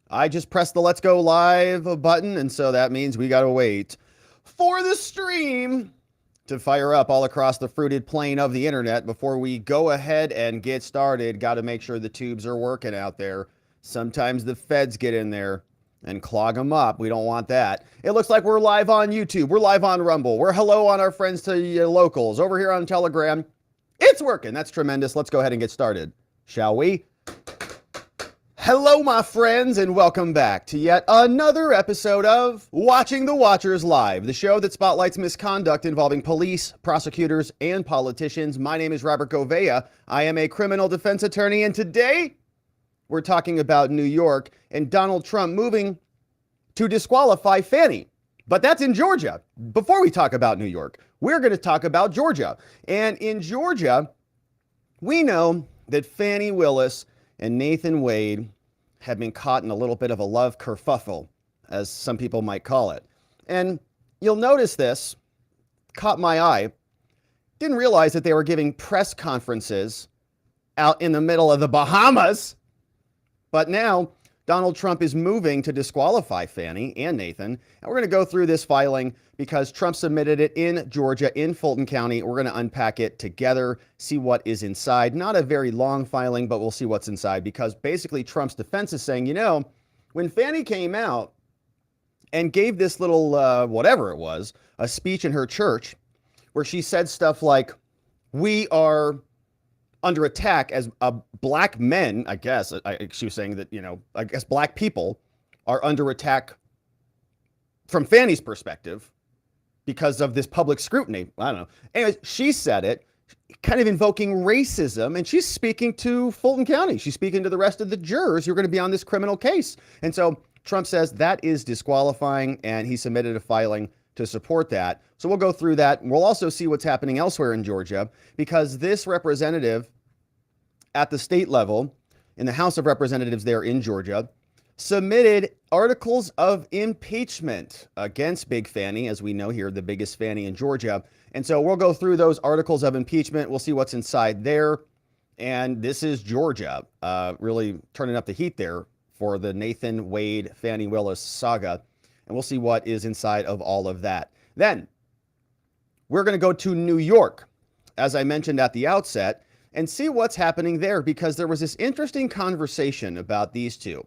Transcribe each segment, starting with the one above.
I just pressed the let's go live button, and so that means we gotta wait for the stream to fire up all across the fruited plain of the internet before we go ahead and get started. Got to make sure the tubes are working out there. Sometimes the feds get in there and clog them up. We don't want that. It looks like we're live on YouTube. We're live on Rumble. We're hello on our friends to locals. Over here on Telegram, it's working. That's tremendous. Let's go ahead and get started, shall we? Hello, my friends, and welcome back to yet another episode of Watching the Watchers Live, the show that spotlights misconduct involving police, prosecutors, and politicians. My name is Robert Gouveia. I am a criminal defense attorney, and today we're talking about New York and Donald Trump moving to disqualify Fani. But that's in Georgia. Before we talk about New York, we're going to talk about Georgia. And in Georgia, we know that Fani Willis and Nathan Wade have been caught in a little bit of a love kerfuffle, as some people might call it. And you'll notice this caught my eye. Didn't realize that they were giving press conferences out in the middle of the Bahamas. But now Donald Trump is moving to disqualify Fani and Nathan. And we're going to go through this filing because Trump submitted it in Georgia, in Fulton County. We're going to unpack it together, see what is inside. Not a very long filing, but we'll see what's inside because basically Trump's defense is saying, you know, when Fani came out and gave this little, whatever it was, a speech in her church where she said stuff like, we are under attack as black men, I guess. She was saying that, you know, I guess black people are under attack from Fani's perspective because of this public scrutiny. I don't know. Anyways, she said it, kind of invoking racism, and she's speaking to Fulton County. She's speaking to the rest of the jurors who are going to be on this criminal case. And so Trump says that is disqualifying, and he submitted a filing to support that. So we'll go through that. We'll also see what's happening elsewhere in Georgia because this representative at the state level in the House of Representatives there in Georgia submitted articles of impeachment against Big Fani, as we know here, the biggest Fani in Georgia. And so we'll go through those articles of impeachment. We'll see what's inside there. And this is Georgia, really turning up the heat there for the Nathan Wade, Fani Willis saga. And we'll see what is inside of all of that. Then we're going to go to New York, as I mentioned at the outset, and see what's happening there because there was this interesting conversation about these two,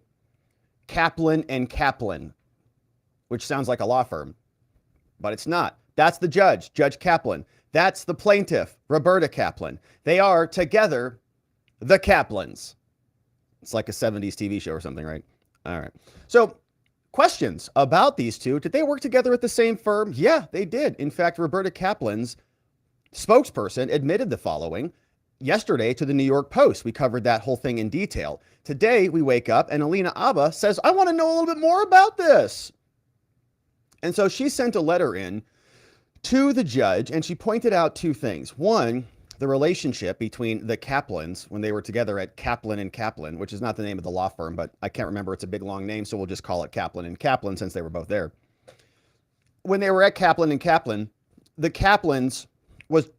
Kaplan and Kaplan, which sounds like a law firm, but it's not. That's the judge, Judge Kaplan. That's the plaintiff, Roberta Kaplan. They are together the Kaplans. It's like a 70s TV show or something, right? All right. So questions about these two. Did they work together at the same firm? Yeah, they did. In fact, Roberta Kaplan's spokesperson admitted the following yesterday to the New York Post. We covered that whole thing in detail. Today, we wake up and Alina Habba says, I want to know a little bit more about this. And so she sent a letter in to the judge and she pointed out two things. One, the relationship between the Kaplans when they were together at Kaplan and Kaplan, which is not the name of the law firm, but I can't remember. It's a big long name, so we'll just call it Kaplan and Kaplan since they were both there. When they were at Kaplan and Kaplan, the Kaplans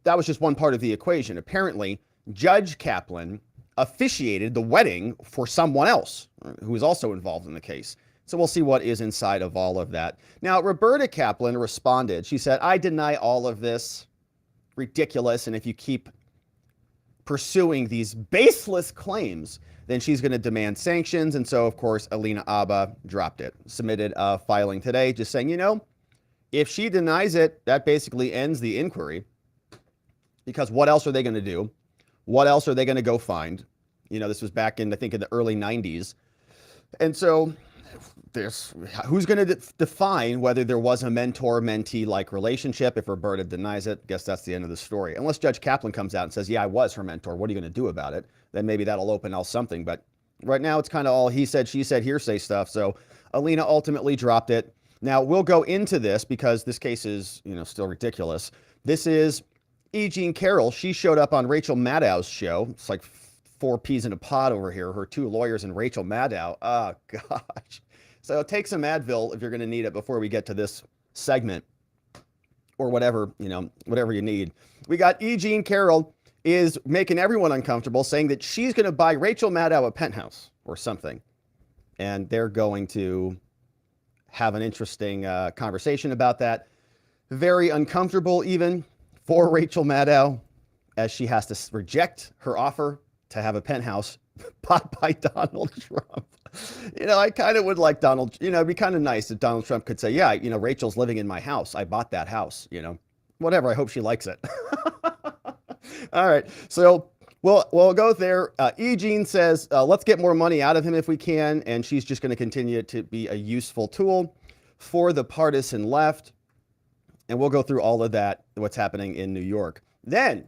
that was just one part of the equation. Apparently, Judge Kaplan officiated the wedding for someone else who was also involved in the case. So we'll see what is inside of all of that. Now, Roberta Kaplan responded. She said, I deny all of this. Ridiculous. And if you keep pursuing these baseless claims, then she's going to demand sanctions. And so, of course, Alina Habba dropped it, submitted a filing today just saying, you know, if she denies it, that basically ends the inquiry. Because what else are they going to do? What else are they going to go find? You know, this was back in, I think, in the early 90s. And so who's going to define whether there was a mentor-mentee-like relationship? If Roberta denies it, I guess that's the end of the story. Unless Judge Kaplan comes out and says, yeah, I was her mentor. What are you going to do about it? Then maybe that'll open up something. But right now, it's kind of all he said, she said, hearsay stuff. So Alina ultimately dropped it. Now, we'll go into this because this case is, you know, still ridiculous. This is Jean Carroll. She showed up on Rachel Maddow's show. It's like four peas in a pod over here. Her two lawyers and Rachel Maddow. Oh, gosh. So take some Advil if you're going to need it before we get to this segment or whatever, you know, whatever you need. We got Jean Carroll is making everyone uncomfortable, saying that she's going to buy Rachel Maddow a penthouse or something. And they're going to have an interesting conversation about that. Very uncomfortable even for Rachel Maddow, as she has to reject her offer to have a penthouse bought by Donald Trump. I kind of would like Donald, it'd be kind of nice if Donald Trump could say, yeah, Rachel's living in my house. I bought that house, whatever. I hope she likes it. All right. So we'll go there. E. Jean says, let's get more money out of him if we can. And she's just going to continue to be a useful tool for the partisan left. And we'll go through all of that, what's happening in New York. Then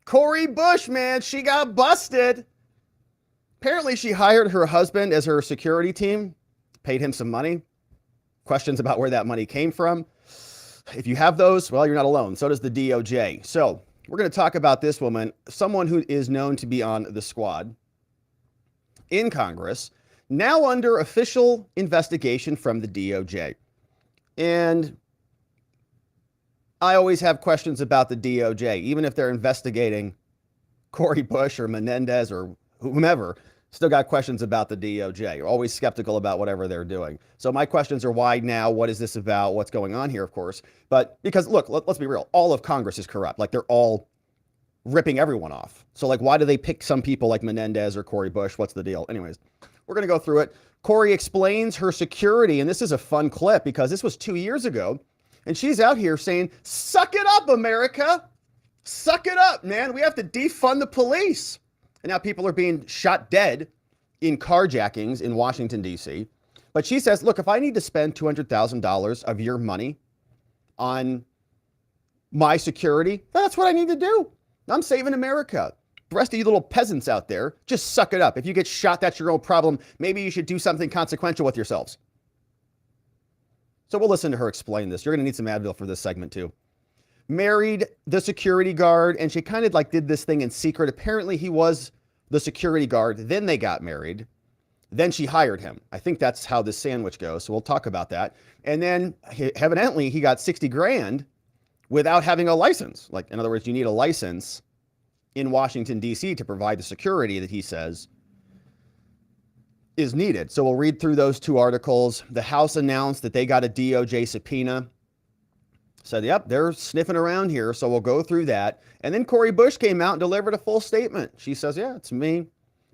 Cori Bush, man, she got busted. Apparently she hired her husband as her security team, paid him some money. Questions about where that money came from. If you have those, well, you're not alone. So does the DOJ. So we're going to talk about this woman, someone who is known to be on the squad in Congress, now under official investigation from the DOJ. And I always have questions about the DOJ, even if they're investigating Cori Bush or Menendez or whomever, still got questions about the DOJ. You're always skeptical about whatever they're doing. So my questions are, why now? What is this about? What's going on here, of course? But because, look, let's be real. All of Congress is corrupt. Like, they're all ripping everyone off. So, like, why do they pick some people like Menendez or Cori Bush? What's the deal? Anyways, we're going to go through it. Cori explains her security, and this is a fun clip because this was 2 years ago. And she's out here saying, suck it up, America. Suck it up, man. We have to defund the police. And now people are being shot dead in carjackings in Washington, D.C. But she says, look, if I need to spend $200,000 of your money on my security, that's what I need to do. I'm saving America. The rest of you little peasants out there, just suck it up. If you get shot, that's your own problem. Maybe you should do something consequential with yourselves. So we'll listen to her explain this. You're going to need some Advil for this segment too. Married the security guard, and she kind of like did this thing in secret. Apparently he was the security guard. Then they got married. Then she hired him. I think that's how this sandwich goes. So we'll talk about that. And then evidently he got 60 grand without having a license. Like, in other words, you need a license in Washington, D.C. to provide the security that he says is needed. So we'll read through those two articles. The House announced that they got a DOJ subpoena. Said, yep, they're sniffing around here. So we'll go through that. And then Cori Bush came out and delivered a full statement. She says, yeah, it's me.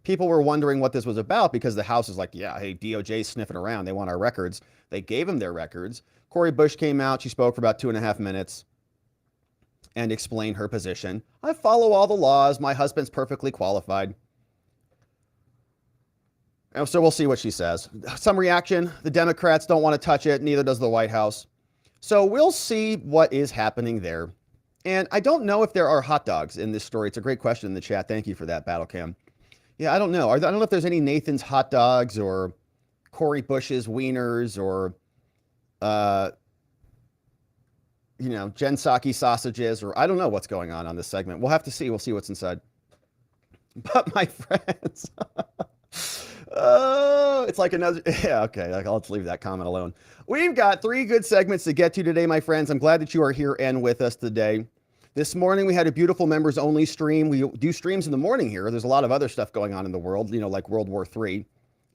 People were wondering what this was about because the House is like, yeah, hey, DOJ's sniffing around. They want our records. They gave them their records. Cori Bush came out. She spoke for about 2.5 minutes and explained her position. I follow all the laws. My husband's perfectly qualified. And so we'll see what she says. Some reaction. The Democrats don't want to touch it. Neither does the White House. So we'll see what is happening there. And I don't know if there are hot dogs in this story. It's a great question in the chat. Thank you for that, Battle Cam. Yeah, I don't know. I don't know if there's any Nathan's hot dogs or Cori Bush's wieners or, Jen Psaki sausages, or I don't know what's going on this segment. We'll have to see. We'll see what's inside. But my friends, it's like another, yeah, okay. Let's leave that comment alone. We've got 3 good segments to get to today, my friends. I'm glad that you are here and with us today. This morning, we had a beautiful members only stream. We do streams in the morning here. There's a lot of other stuff going on in the world, like World War III.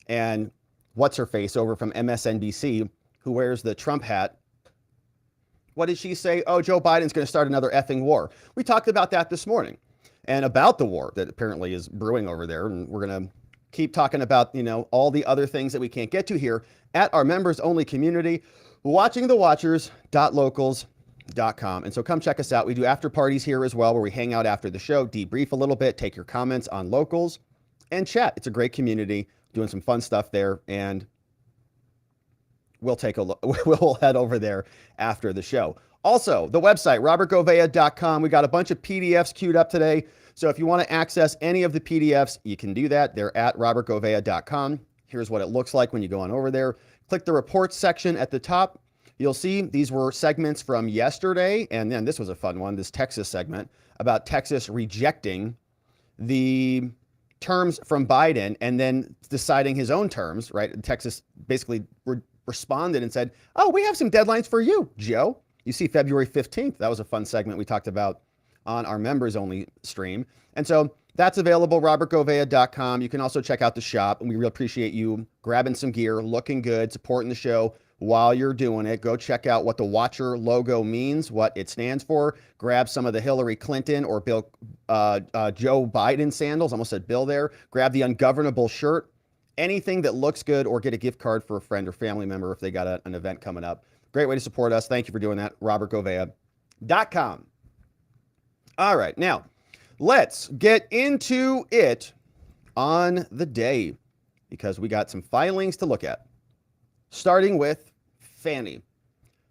And what's her face over from MSNBC, who wears the Trump hat. What did she say? Oh, Joe Biden's going to start another effing war. We talked about that this morning and about the war that apparently is brewing over there. And we're going to keep talking about, all the other things that we can't get to here at our members only community, watchingthewatchers.locals.com. And so come check us out. We do after parties here as well, where we hang out after the show, debrief a little bit, take your comments on locals and chat. It's a great community, doing some fun stuff there. And we'll take a look. We'll head over there after the show. Also, the website, robertgovea.com. We got a bunch of PDFs queued up today. So if you want to access any of the PDFs, you can do that. They're at robertgovea.com. Here's what it looks like when you go on over there. Click the reports section at the top. You'll see these were segments from yesterday. And then this was a fun one, this Texas segment about Texas rejecting the terms from Biden and then deciding his own terms, right? Texas basically responded and said, oh, we have some deadlines for you, Joe. You see February 15th. That was a fun segment we talked about on our members only stream. And so That's available, robertgovea.com. You can also check out the shop, and we really appreciate you grabbing some gear, looking good, supporting the show while you're doing it. Go check out what the Watcher logo means, what it stands for. Grab some of the Hillary Clinton or Joe Biden sandals. Almost said Bill there. Grab the Ungovernable shirt. Anything that looks good, or get a gift card for a friend or family member if they got an event coming up. Great way to support us. Thank you for doing that, robertgovea.com. All right, now let's get into it on the day, because we got some filings to look at. Starting with Fani.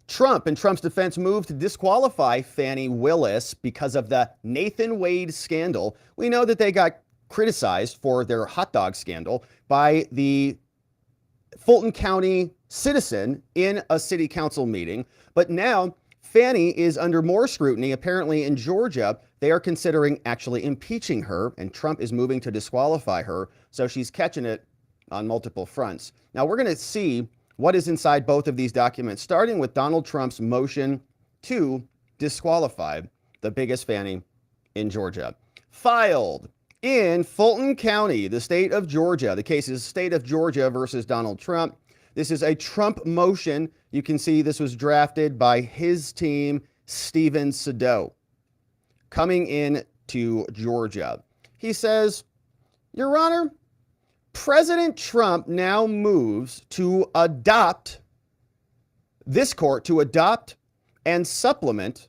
Trump and Trump's defense moved to disqualify Fani Willis because of the Nathan Wade scandal. We know that they got criticized for their hot dog scandal by the Fulton County citizen in a city council meeting. But now Fani is under more scrutiny. Apparently in Georgia, they are considering actually impeaching her, and Trump is moving to disqualify her. So she's catching it on multiple fronts. Now we're going to see what is inside both of these documents, starting with Donald Trump's motion to disqualify the biggest Fani in Georgia. Filed in Fulton County, the state of Georgia. The case is state of Georgia versus Donald Trump. This is a Trump motion. You can see this was drafted by his team, Stephen Maddow, coming in to Georgia. He says, Your Honor, President Trump now moves to adopt, this court to adopt and supplement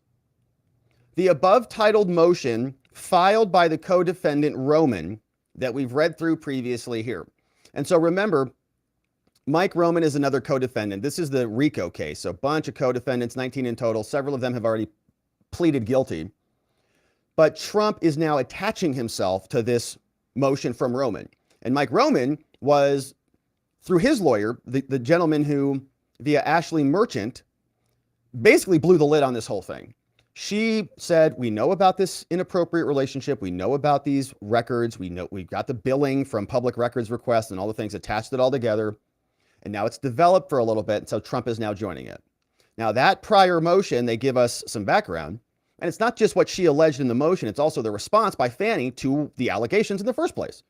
the above titled motion filed by the co-defendant Roman that we've read through previously here. And so remember, Mike Roman is another co-defendant. This is the RICO case. So a bunch of co-defendants, 19 in total. Several of them have already pleaded guilty. But Trump is now attaching himself to this motion from Roman. And Mike Roman was, through his lawyer, the gentleman who, via Ashley Merchant, basically blew the lid on this whole thing. She said, we know about this inappropriate relationship. We know about these records. We know we've got the billing from public records requests and all the things, attached it all together. And now it's developed for a little bit. And so Trump is now joining it. Now that prior motion, they give us some background. And it's not just what she alleged in the motion. It's also the response by Fani to the allegations in the first place.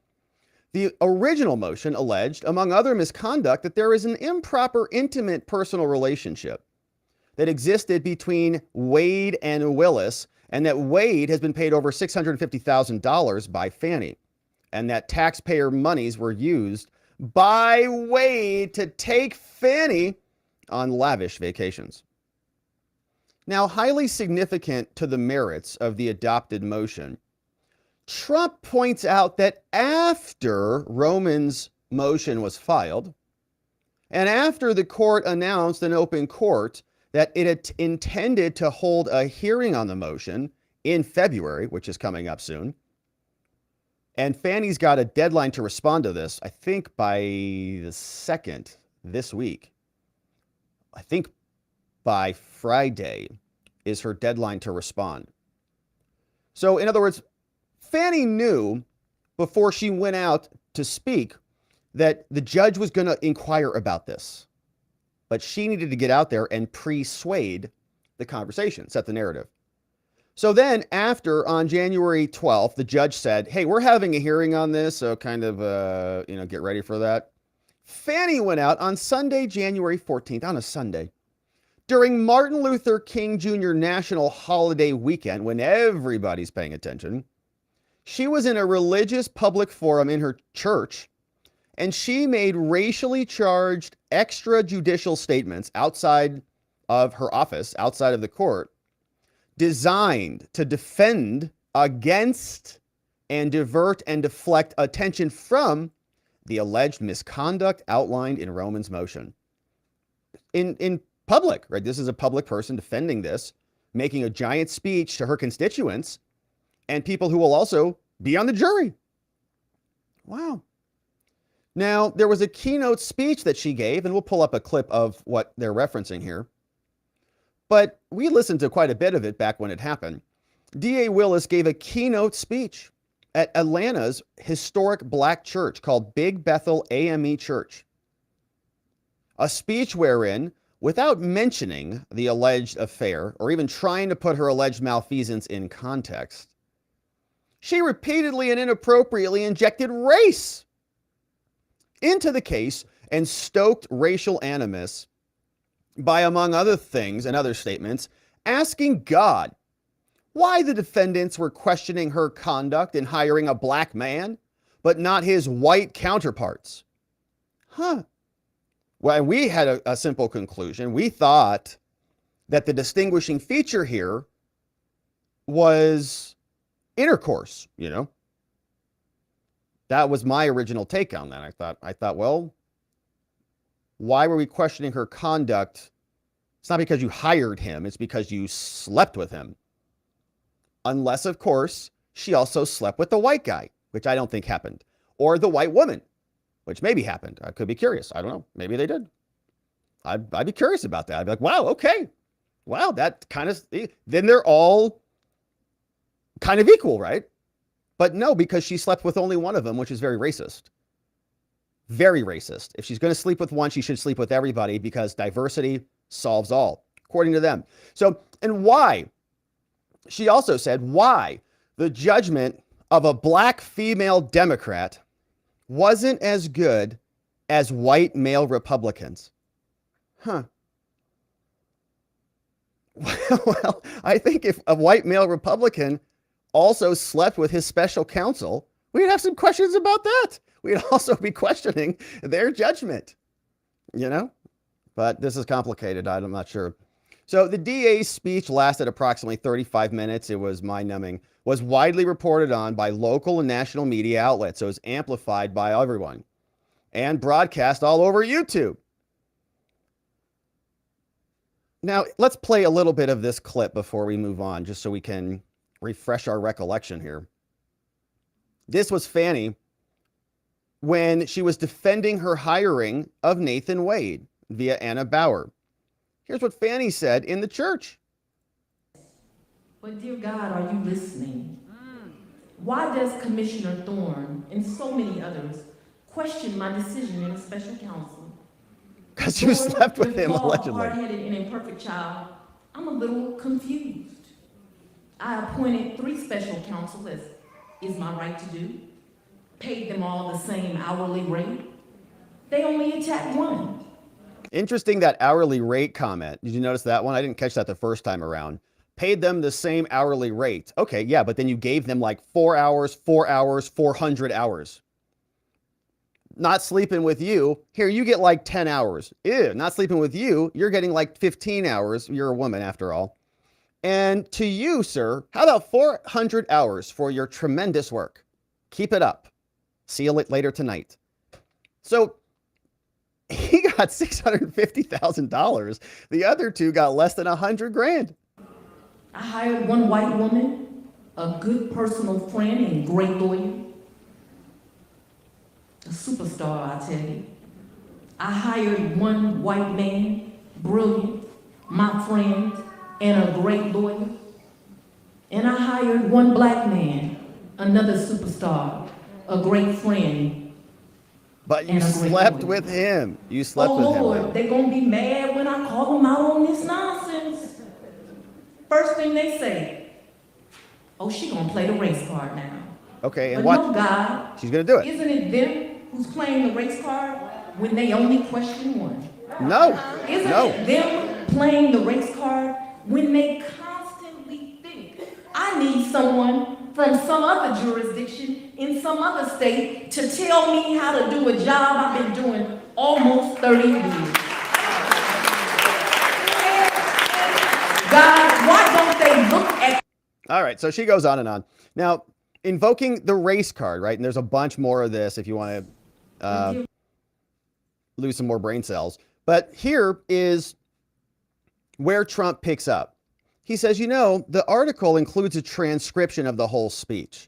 The original motion alleged, among other misconduct, that there is an improper, intimate personal relationship that existed between Wade and Willis, and that Wade has been paid over $650,000 by Fani, and that taxpayer monies were used by Wade to take Fani on lavish vacations. Now, highly significant to the merits of the adopted motion, Trump points out that after Roman's motion was filed, and after the court announced in open court that it had intended to hold a hearing on the motion in February, which is coming up soon, and Fani's got a deadline to respond to this, I think by the 2nd this week. I think by Friday is her deadline to respond. So in other words, Fani knew before she went out to speak that the judge was going to inquire about this, but she needed to get out there and persuade the conversation, set the narrative. So then after, on January 12th, the judge said, hey, we're having a hearing on this, so kind of, get ready for that. Fani went out on Sunday, January 14th, on a Sunday, during Martin Luther King Jr. National Holiday Weekend, when everybody's paying attention. She was in a religious public forum in her church, and she made racially charged extrajudicial statements outside of her office, outside of the court, designed to defend against and divert and deflect attention from the alleged misconduct outlined in Roman's motion. In public, right? This is a public person defending this, making a giant speech to her constituents and people who will also be on the jury. Wow. Now, there was a keynote speech that she gave, and we'll pull up a clip of what they're referencing here. But we listened to quite a bit of it back when it happened. D.A. Willis gave a keynote speech at Atlanta's historic black church called Big Bethel AME Church. A speech wherein, without mentioning the alleged affair or even trying to put her alleged malfeasance in context, she repeatedly and inappropriately injected race into the case and stoked racial animus by, among other things and other statements, asking God why the defendants were questioning her conduct in hiring a black man, but not his white counterparts. Well, we had a simple conclusion. We thought that the distinguishing feature here was intercourse, you know. That was my original take on that. I thought, well, why were we questioning her conduct? It's not because you hired him, it's because you slept with him. Unless, of course, she also slept with the white guy, which I don't think happened. Or the white woman, which maybe happened. I could be curious. I don't know. Maybe they did. I'd be curious about that. I'd be like, wow, okay. Wow, that kind of, then they're all kind of equal, right? But no, because she slept with only one of them, which is very racist. Very racist. If she's going to sleep with one, she should sleep with everybody because diversity solves all, according to them. So, and why? She also said why the judgment of a black female Democrat wasn't as good as white male Republicans. Well, I think if a white male Republican also slept with his special counsel, we'd have some questions about that. We'd also be questioning their judgment, you know? But this is complicated. I'm not sure. So the DA's speech lasted approximately 35 minutes. It was mind-numbing. Was widely reported on by local and national media outlets. So it was amplified by everyone and broadcast all over YouTube. Now, let's play a little bit of this clip before we move on, just so we can refresh our recollection here. This was Fani when she was defending her hiring of Nathan Wade via Anna Bauer. Here's what Fani said in the church. But dear God, are you listening? Why does Commissioner Thorne and so many others question my decision in a special counsel? Because you slept with him, Paul, allegedly. hard-headed and imperfect child, I'm a little confused. I appointed 3 special counsel, as is my right to do. Paid them all the same hourly rate. They only attacked one. Interesting, that hourly rate comment. Did you notice that one? I didn't catch that the first time around. Paid them the same hourly rate. Okay, yeah, but then you gave them like 4 hours, 400 hours. Not sleeping with you. Here, you get like 10 hours. Ew, not sleeping with you. You're getting like 15 hours. You're a woman after all. And to you, sir, how about 400 hours for your tremendous work? Keep it up. See you later tonight. So he got $650,000. The other 2 got less than $100,000. I hired one white woman, a good personal friend and great lawyer. A superstar, I tell you. I hired one white man, brilliant, my friend, and a great lawyer. And I hired one black man, another superstar, a great friend. But you slept with him. You slept with him. Oh Lord, they're gonna be mad when I call them out on this nonsense. First thing they say, oh, she gonna play the race card now. Okay, and but what? No, God, she's gonna do it. Isn't it them who's playing the race card when they only question one? No. Isn't it them playing the race card when they constantly think, I need someone from some other jurisdiction in some other state to tell me how to do a job I've been doing almost 30 years. God, why don't they look at... All right, so she goes on and on. Now, invoking the race card, right? And there's a bunch more of this if you want to lose some more brain cells. But here is where Trump picks up. He says, you know, the article includes a transcription of the whole speech.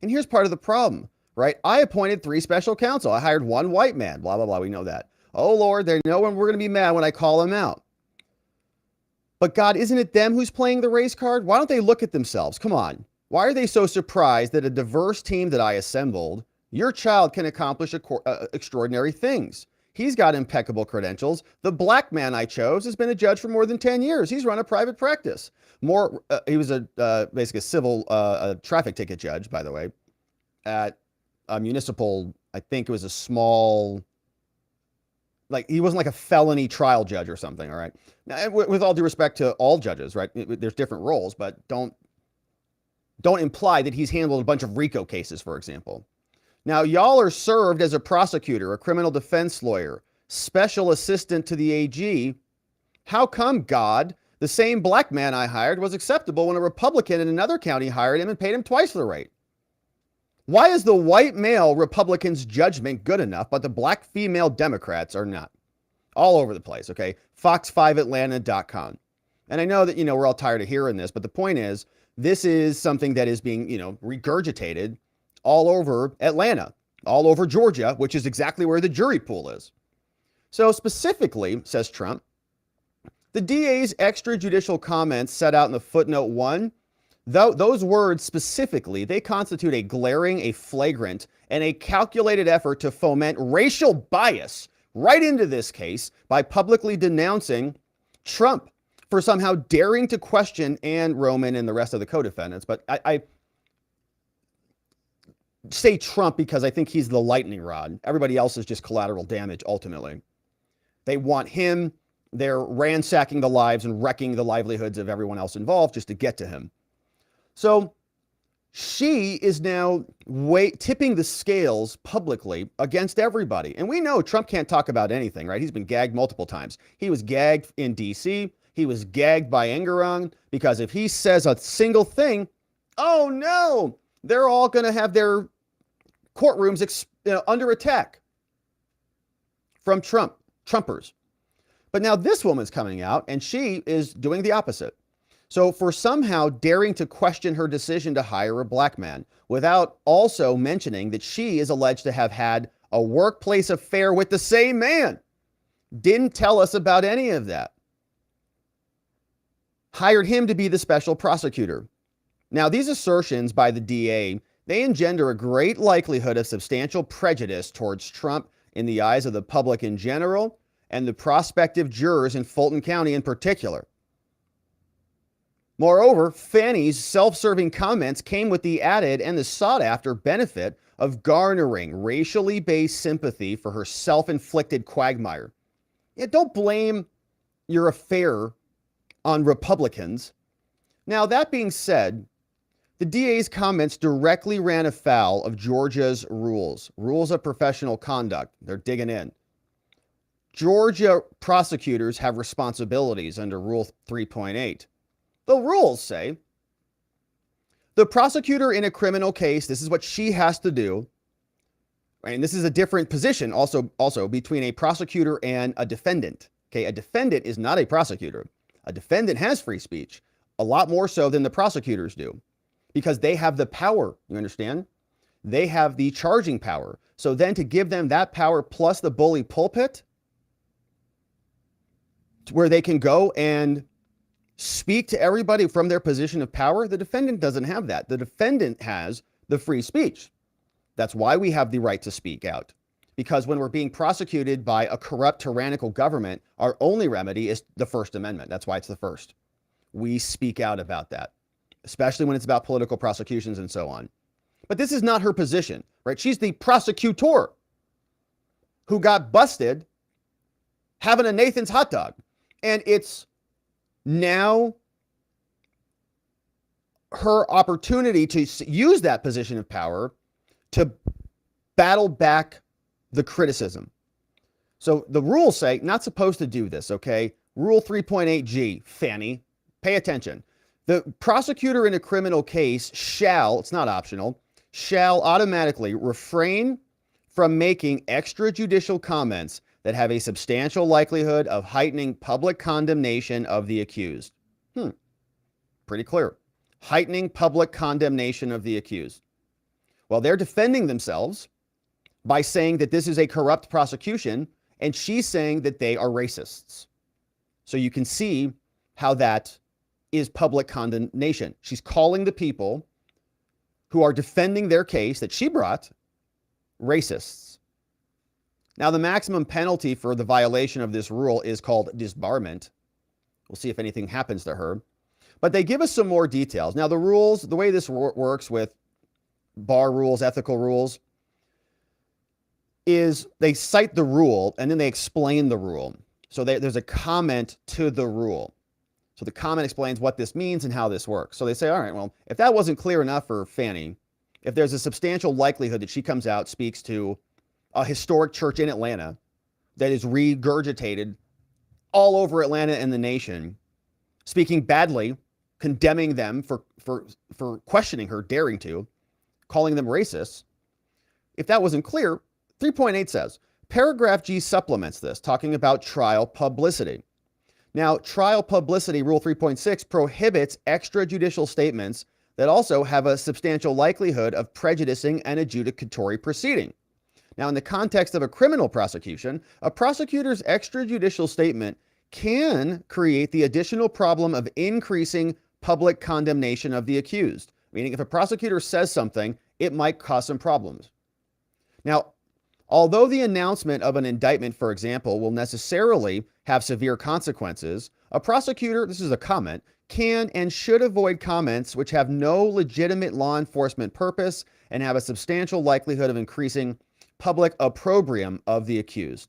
And here's part of the problem, right? I appointed 3 special counsel. I hired one white man, blah, blah, blah. We know that. Oh, Lord, they know when we're going to be mad when I call them out. But God, isn't it them who's playing the race card? Why don't they look at themselves? Come on. Why are they so surprised that a diverse team that I assembled, your child can accomplish extraordinary things? He's got impeccable credentials. The black man I chose has been a judge for more than 10 years. He's run a private practice. He was basically a civil traffic ticket judge, by the way, at a municipal, I think it was a small, like he wasn't like a felony trial judge or something, all right? Now, with all due respect to all judges, right? There's different roles, but don't imply that he's handled a bunch of RICO cases, for example. Now, y'all are served as a prosecutor, a criminal defense lawyer, special assistant to the AG. How come, God, the same black man I hired was acceptable when a Republican in another county hired him and paid him twice the rate? Why is the white male Republican's judgment good enough, but the black female Democrats are not? All over the place, okay? Fox5Atlanta.com. And I know that, we're all tired of hearing this, but the point is, this is something that is being, regurgitated all over Atlanta, all over Georgia, which is exactly where the jury pool is. So specifically, says Trump, the DA's extrajudicial comments set out in the footnote 1, those words specifically, they constitute a glaring, a flagrant, and a calculated effort to foment racial bias right into this case by publicly denouncing Trump for somehow daring to question Ann Roman and the rest of the co-defendants. But I say Trump because I think he's the lightning rod. Everybody else is just collateral damage, ultimately. They want him. They're ransacking the lives and wrecking the livelihoods of everyone else involved just to get to him. So she is now tipping the scales publicly against everybody. And we know Trump can't talk about anything, right? He's been gagged multiple times. He was gagged in D.C. He was gagged by Engoron because if he says a single thing, oh no, they're all going to have their courtrooms under attack from Trumpers. But now this woman's coming out and she is doing the opposite. So for somehow daring to question her decision to hire a black man without also mentioning that she is alleged to have had a workplace affair with the same man, didn't tell us about any of that. Hired him to be the special prosecutor. Now, these assertions by the DA, they engender a great likelihood of substantial prejudice towards Trump in the eyes of the public in general and the prospective jurors in Fulton County in particular. Moreover, Fani's self-serving comments came with the added and the sought-after benefit of garnering racially based sympathy for her self-inflicted quagmire. Yeah, don't blame your affair on Republicans. Now, that being said, the DA's comments directly ran afoul of Georgia's rules of professional conduct. They're digging in. Georgia prosecutors have responsibilities under Rule 3.8. The rules say the prosecutor in a criminal case, this is what she has to do. And this is a different position also between a prosecutor and a defendant. Okay, a defendant is not a prosecutor. A defendant has free speech, a lot more so than the prosecutors do, because they have the power, you understand? They have the charging power. So then to give them that power plus the bully pulpit, where they can go and speak to everybody from their position of power, the defendant doesn't have that. The defendant has the free speech. That's why we have the right to speak out. Because when we're being prosecuted by a corrupt, tyrannical government, our only remedy is the First Amendment. That's why it's the first. We speak out about that, especially when it's about political prosecutions and so on. But this is not her position, right? She's the prosecutor who got busted having a Nathan's hot dog. And it's now her opportunity to use that position of power to battle back the criticism. So the rules say not supposed to do this, okay? Rule 3.8G, Fani, pay attention. The prosecutor in a criminal case shall, it's not optional, shall automatically refrain from making extrajudicial comments that have a substantial likelihood of heightening public condemnation of the accused. Pretty clear. Heightening public condemnation of the accused. Well, they're defending themselves by saying that this is a corrupt prosecution, and she's saying that they are racists. So you can see how that is public condemnation. She's calling the people who are defending their case that she brought racists. Now, the maximum penalty for the violation of this rule is called disbarment. We'll see if anything happens to her. But they give us some more details. Now, the rules, the way this works with bar rules, ethical rules, is they cite the rule and then they explain the rule. So there's a comment to the rule. So the comment explains what this means and how this works. So they say, all right, well, if that wasn't clear enough for Fani, if there's a substantial likelihood that she comes out, speaks to a historic church in Atlanta that is regurgitated all over Atlanta and the nation, speaking badly, condemning them for questioning her, daring to, calling them racists. If that wasn't clear, 3.8 says, paragraph G supplements this, talking about trial publicity. Now, trial publicity, Rule 3.6, prohibits extrajudicial statements that also have a substantial likelihood of prejudicing an adjudicatory proceeding. Now, in the context of a criminal prosecution, a prosecutor's extrajudicial statement can create the additional problem of increasing public condemnation of the accused. Meaning, if a prosecutor says something, it might cause some problems. Now, although the announcement of an indictment, for example, will necessarily have severe consequences, a prosecutor, this is a comment, can and should avoid comments which have no legitimate law enforcement purpose and have a substantial likelihood of increasing public opprobrium of the accused,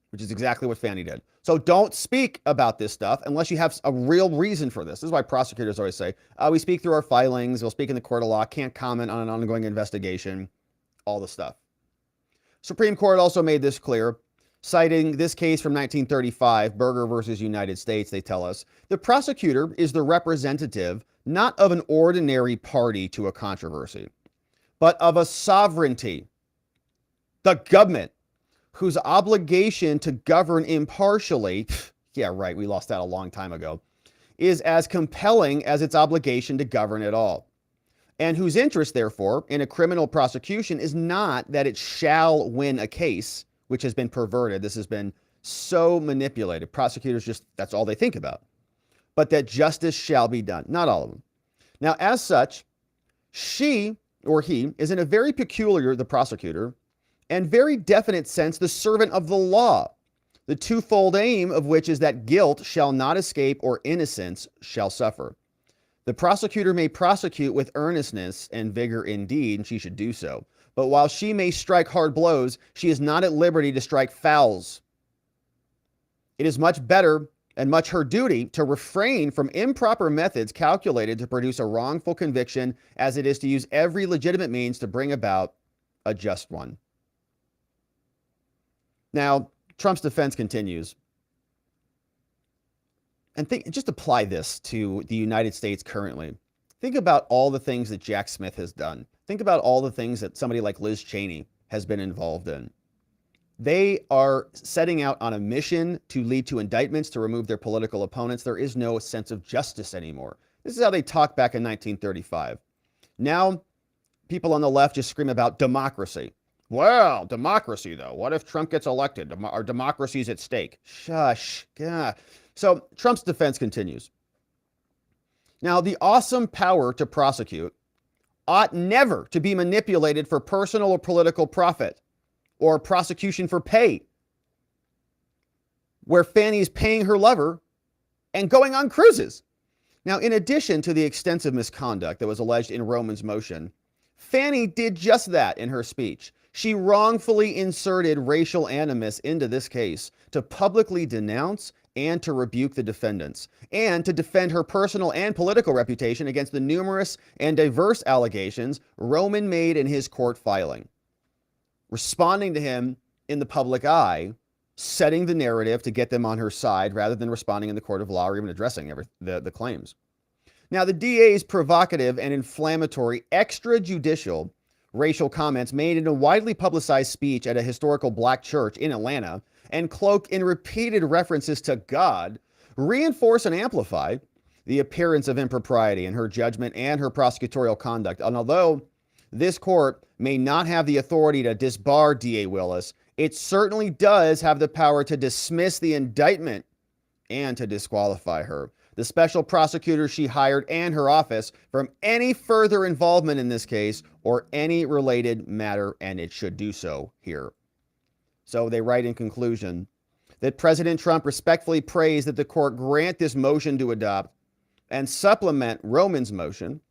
which is exactly what Fani did. So don't speak about this stuff unless you have a real reason for this. This is why prosecutors always say, we speak through our filings, we'll speak in the court of law, can't comment on an ongoing investigation, all the stuff. Supreme Court also made this clear, citing this case from 1935, Berger versus United States. They tell us the prosecutor is the representative not of an ordinary party to a controversy, but of a sovereignty, the government, whose obligation to govern impartially, yeah, right, we lost that a long time ago, is as compelling as its obligation to govern at all. And whose interest, therefore, in a criminal prosecution is not that it shall win a case, which has been perverted. This has been so manipulated. Prosecutors just, that's all they think about. But that justice shall be done. Not all of them. Now, as such, she or he is in a very peculiar, the prosecutor, and very definite sense, the servant of the law, the twofold aim of which is that guilt shall not escape or innocence shall suffer. The prosecutor may prosecute with earnestness and vigor indeed, and she should do so. But while she may strike hard blows, she is not at liberty to strike fouls. It is much better and much her duty to refrain from improper methods calculated to produce a wrongful conviction as it is to use every legitimate means to bring about a just one. Now, Trump's defense continues. And just apply this to the United States currently. Think about all the things that Jack Smith has done. Think about all the things that somebody like Liz Cheney has been involved in. They are setting out on a mission to lead to indictments to remove their political opponents. There is no sense of justice anymore. This is how they talked back in 1935. Now, people on the left just scream about democracy. Well, democracy, though. What if Trump gets elected? Our democracy's at stake. Shush. God. So Trump's defense continues. Now, the awesome power to prosecute ought never to be manipulated for personal or political profit or prosecution for pay, where Fani's paying her lover and going on cruises. Now, in addition to the extensive misconduct that was alleged in Roman's motion, Fani did just that in her speech. She wrongfully inserted racial animus into this case to publicly denounce and to rebuke the defendants, and to defend her personal and political reputation against the numerous and diverse allegations Roman made in his court filing. Responding to him in the public eye, setting the narrative to get them on her side rather than responding in the court of law or even addressing the claims. Now, the DA's provocative and inflammatory extrajudicial racial comments made in a widely publicized speech at a historical black church in Atlanta and cloaked in repeated references to God reinforce and amplify the appearance of impropriety in her judgment and her prosecutorial conduct. And although this court may not have the authority to disbar DA Willis, it certainly does have the power to dismiss the indictment and to disqualify her, the special prosecutor she hired, and her office from any further involvement in this case or any related matter, and it should do so here. So they write in conclusion that President Trump respectfully prays that the court grant this motion to adopt and supplement Roman's motion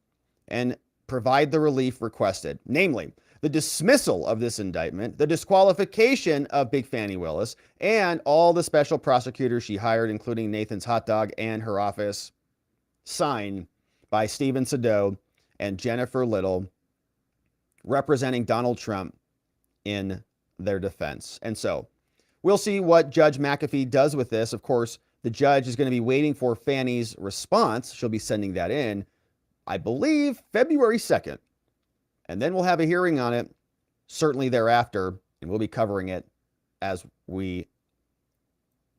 and provide the relief requested, namely the dismissal of this indictment, the disqualification of Big Fani Willis, and all the special prosecutors she hired, including Nathan's Hot Dog and her office, signed by Stephen Maddow and Jennifer Little, representing Donald Trump in their defense. And so we'll see what Judge McAfee does with this. Of course, the judge is going to be waiting for Fani's response. She'll be sending that in, I believe, February 2nd. And then we'll have a hearing on it certainly thereafter, and we'll be covering it as we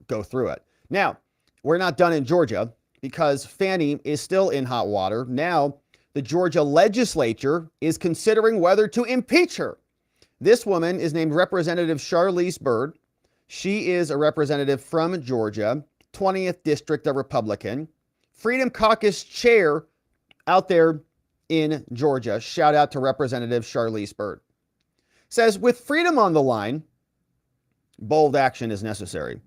go through it. Now, we're not done in Georgia because Fani is still in hot water. Now, the Georgia legislature is considering whether to impeach her. This woman is named Representative Charlize Byrd. She is a representative from Georgia, 20th District, a Republican, Freedom Caucus chair out there in Georgia. Shout out to Representative Charlize Byrd. Says, with freedom on the line, bold action is necessary.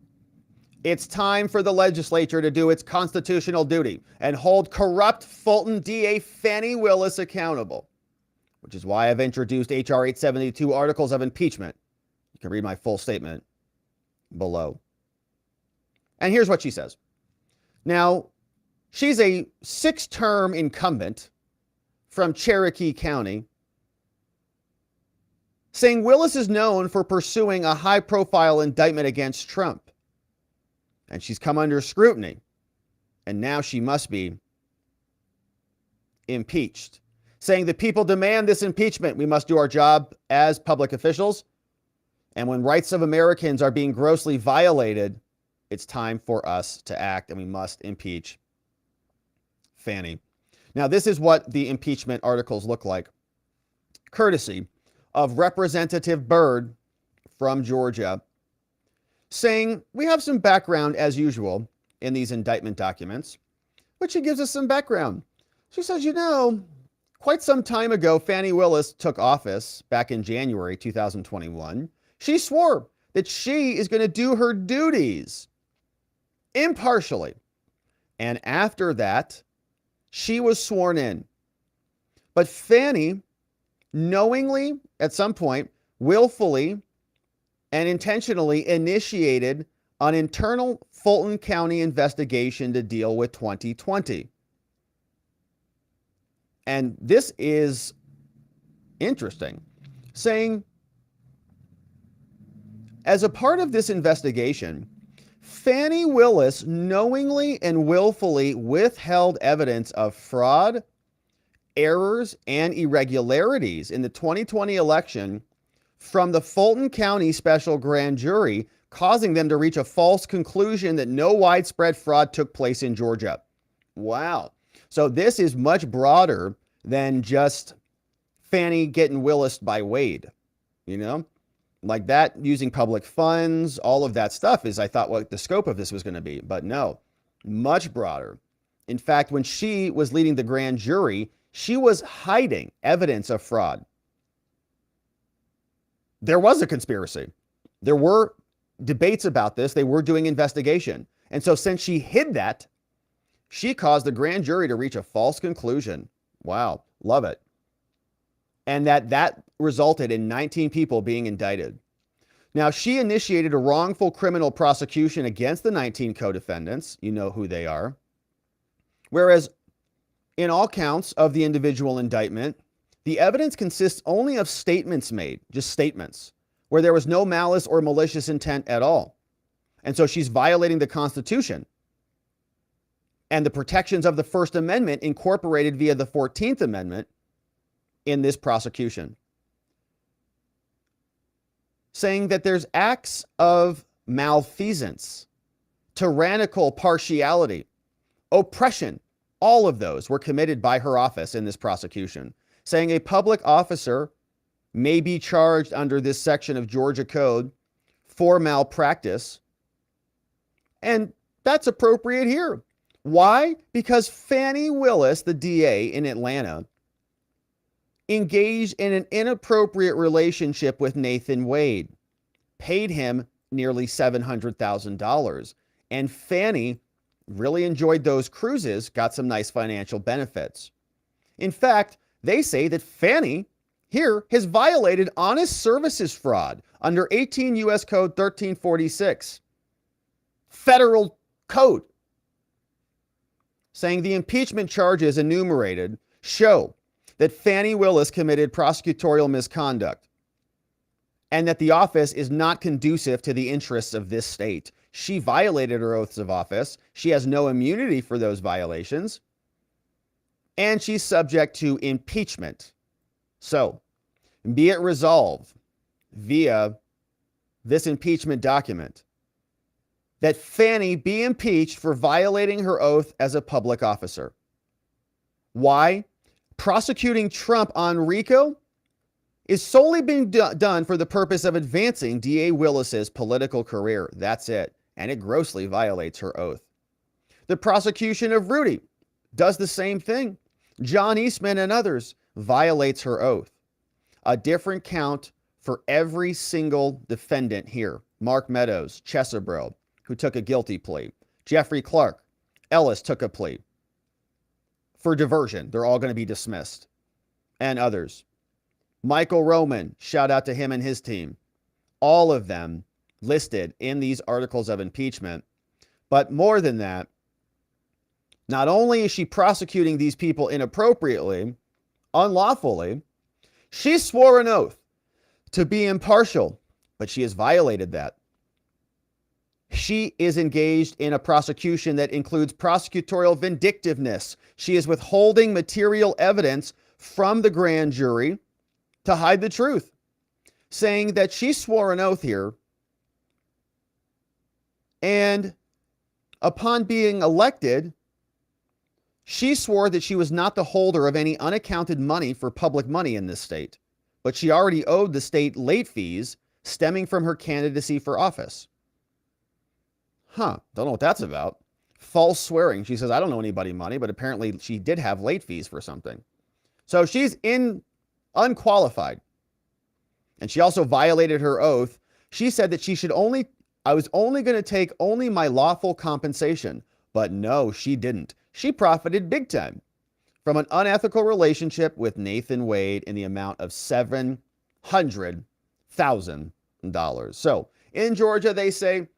It's time for the legislature to do its constitutional duty and hold corrupt Fulton DA Fani Willis accountable, which is why I've introduced H.R. 872 articles of impeachment. You can read my full statement below. And here's what she says. Now, she's a 6-term incumbent from Cherokee County, saying Willis is known for pursuing a high-profile indictment against Trump. And she's come under scrutiny. And now she must be impeached. Saying the people demand this impeachment. We must do our job as public officials. And when rights of Americans are being grossly violated, it's time for us to act, and we must impeach Fani. Now, this is what the impeachment articles look like, courtesy of Representative Byrd from Georgia, saying we have some background as usual in these indictment documents, but she gives us some background. She says, you know, quite some time ago, Fani Willis took office back in January 2021. She swore that she is going to do her duties impartially. And after that, she was sworn in. But Fani knowingly, at some point, willfully and intentionally initiated an internal Fulton County investigation to deal with 2020. And this is interesting, saying, as a part of this investigation, Fani Willis knowingly and willfully withheld evidence of fraud, errors, and irregularities in the 2020 election from the Fulton County Special Grand Jury, causing them to reach a false conclusion that no widespread fraud took place in Georgia. Wow. So this is much broader than just Fani getting Willis by Wade, you know? Like that, using public funds, all of that stuff is, I thought, what the scope of this was going to be. But no, much broader. In fact, when she was leading the grand jury, she was hiding evidence of fraud. There was a conspiracy. There were debates about this. They were doing investigation. And so since she hid that, she caused the grand jury to reach a false conclusion. Wow, love it. And that resulted in 19 people being indicted. Now, she initiated a wrongful criminal prosecution against the 19 co-defendants. You know who they are. Whereas in all counts of the individual indictment, the evidence consists only of statements made, just statements, where there was no malice or malicious intent at all. And so she's violating the Constitution and the protections of the First Amendment incorporated via the 14th Amendment in this prosecution, saying that there's acts of malfeasance, tyrannical partiality, oppression. All of those were committed by her office in this prosecution, saying a public officer may be charged under this section of Georgia Code for malpractice. And that's appropriate here. Why? Because Fani Willis, the DA in Atlanta, engaged in an inappropriate relationship with Nathan Wade, paid him nearly $700,000. And Fani really enjoyed those cruises, got some nice financial benefits. In fact, they say that Fani here has violated honest services fraud under 18 U.S. Code 1346, federal code, saying the impeachment charges enumerated show that Fani Willis committed prosecutorial misconduct and that the office is not conducive to the interests of this state. She violated her oaths of office. She has no immunity for those violations. And she's subject to impeachment. So, be it resolved via this impeachment document that Fani be impeached for violating her oath as a public officer. Why? Prosecuting Trump on RICO is solely being done for the purpose of advancing DA Willis's political career. That's it. And it grossly violates her oath. The prosecution of Rudy does the same thing. John Eastman and others violates her oath. A different count for every single defendant here. Mark Meadows, Chesebro, who took a guilty plea. Jeffrey Clark, Ellis took a plea for diversion. They're all going to be dismissed. And others. Michael Roman, shout out to him and his team. All of them listed in these articles of impeachment. But more than that, not only is she prosecuting these people inappropriately, unlawfully, she swore an oath to be impartial, but she has violated that. She is engaged in a prosecution that includes prosecutorial vindictiveness. She is withholding material evidence from the grand jury to hide the truth, saying that she swore an oath here, and upon being elected, she swore that she was not the holder of any unaccounted money for public money in this state, but she already owed the state late fees stemming from her candidacy for office. Don't know what that's about. False swearing. She says, I don't owe anybody money, but apparently she did have late fees for something. So she's unqualified. And she also violated her oath. She said that I was only going to take only my lawful compensation. But no, she didn't. She profited big time from an unethical relationship with Nathan Wade in the amount of $700,000. So in Georgia, they say,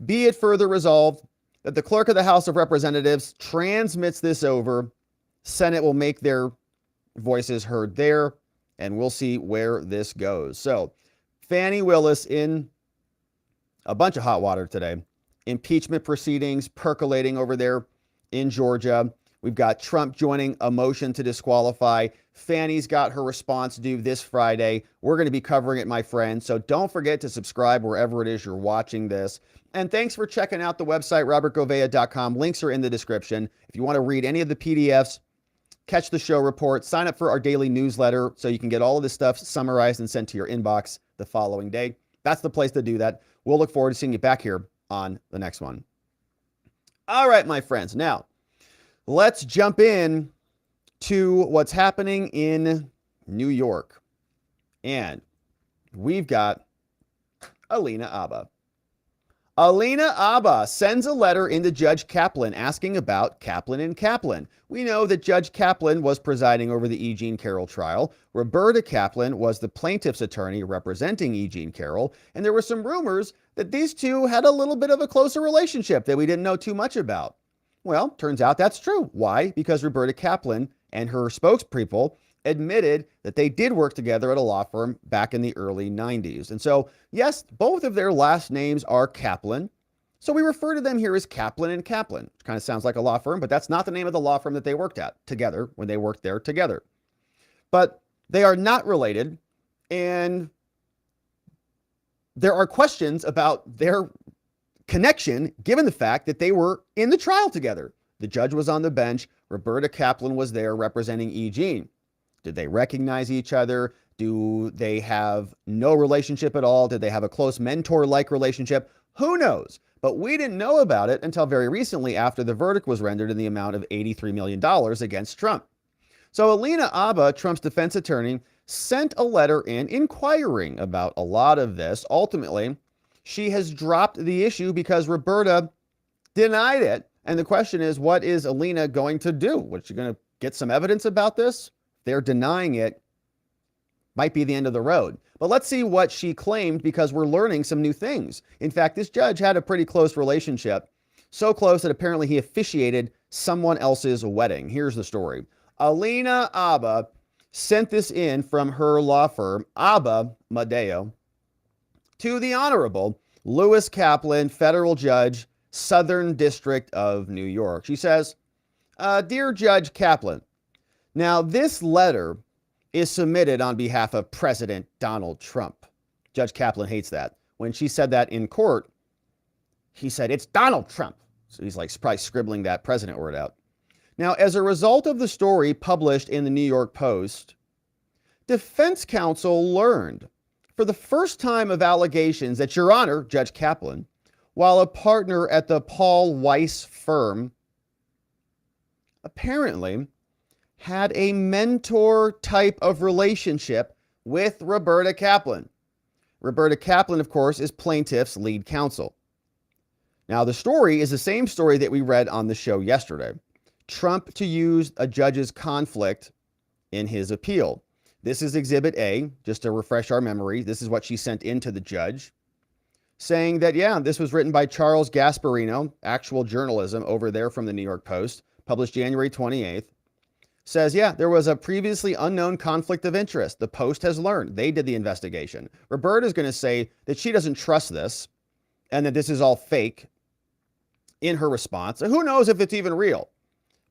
be it further resolved that the clerk of the House of Representatives transmits this over. Senate will make their voices heard there, and we'll see where this goes. So Fani Willis in a bunch of hot water today. Impeachment proceedings percolating over there in Georgia. We've got Trump joining a motion to disqualify. Fani's got her response due this Friday. We're going to be covering it, my friend. So don't forget to subscribe wherever it is you're watching this. And thanks for checking out the website, robertgovea.com. Links are in the description. If you want to read any of the PDFs, catch the show report, sign up for our daily newsletter so you can get all of this stuff summarized and sent to your inbox the following day. That's the place to do that. We'll look forward to seeing you back here on the next one. All right, my friends. Now, let's jump in to what's happening in New York. And we've got Alina Habba. Alina Habba sends a letter into Judge Kaplan asking about Kaplan and Kaplan. We know that Judge Kaplan was presiding over the E. Jean Carroll trial. Roberta Kaplan was the plaintiff's attorney representing E. Jean Carroll. And there were some rumors that these two had a little bit of a closer relationship that we didn't know too much about. Well, turns out that's true. Why? Because Roberta Kaplan and her spokespeople admitted that they did work together at a law firm back in the early 90s. And so, yes, both of their last names are Kaplan. So we refer to them here as Kaplan and Kaplan, which kind of sounds like a law firm, but that's not the name of the law firm that they worked at together when they worked there together. But they are not related, and there are questions about their connection given the fact that they were in the trial together. The judge was on the bench. Roberta Kaplan was there representing E. Jean. Did they recognize each other? Do they have no relationship at all? Did they have a close mentor-like relationship? Who knows? But we didn't know about it until very recently after the verdict was rendered in the amount of $83 million against Trump. So Alina Habba, Trump's defense attorney, sent a letter in inquiring about a lot of this. Ultimately, she has dropped the issue because Roberta denied it. And the question is, what is Alina going to do? Was she going to get some evidence about this? They're denying it. Might be the end of the road. But let's see what she claimed, because we're learning some new things. In fact, this judge had a pretty close relationship, so close that apparently he officiated someone else's wedding. Here's the story. Alina Habba sent this in from her law firm, Habba Maddow, to the Honorable Lewis Kaplan, federal judge, Southern District of New York. She says, Dear Judge Kaplan, now this letter is submitted on behalf of President Donald Trump. Judge Kaplan hates that. When she said that in court, he said, it's Donald Trump. So he's like probably scribbling that president word out. Now, as a result of the story published in the New York Post, defense counsel learned for the first time of allegations that Your Honor, Judge Kaplan, while a partner at the Paul Weiss firm, apparently had a mentor type of relationship with Roberta Kaplan. Roberta Kaplan, of course, is plaintiff's lead counsel. Now, the story is the same story that we read on the show yesterday. Trump to use a judge's conflict in his appeal. This is Exhibit A, just to refresh our memory. This is what she sent in to the judge, saying that, yeah, this was written by Charles Gasparino, actual journalism over there from the New York Post, published January 28th. Says, yeah, there was a previously unknown conflict of interest. The Post has learned. They did the investigation. Roberta is going to say that she doesn't trust this and that this is all fake in her response. And who knows if it's even real?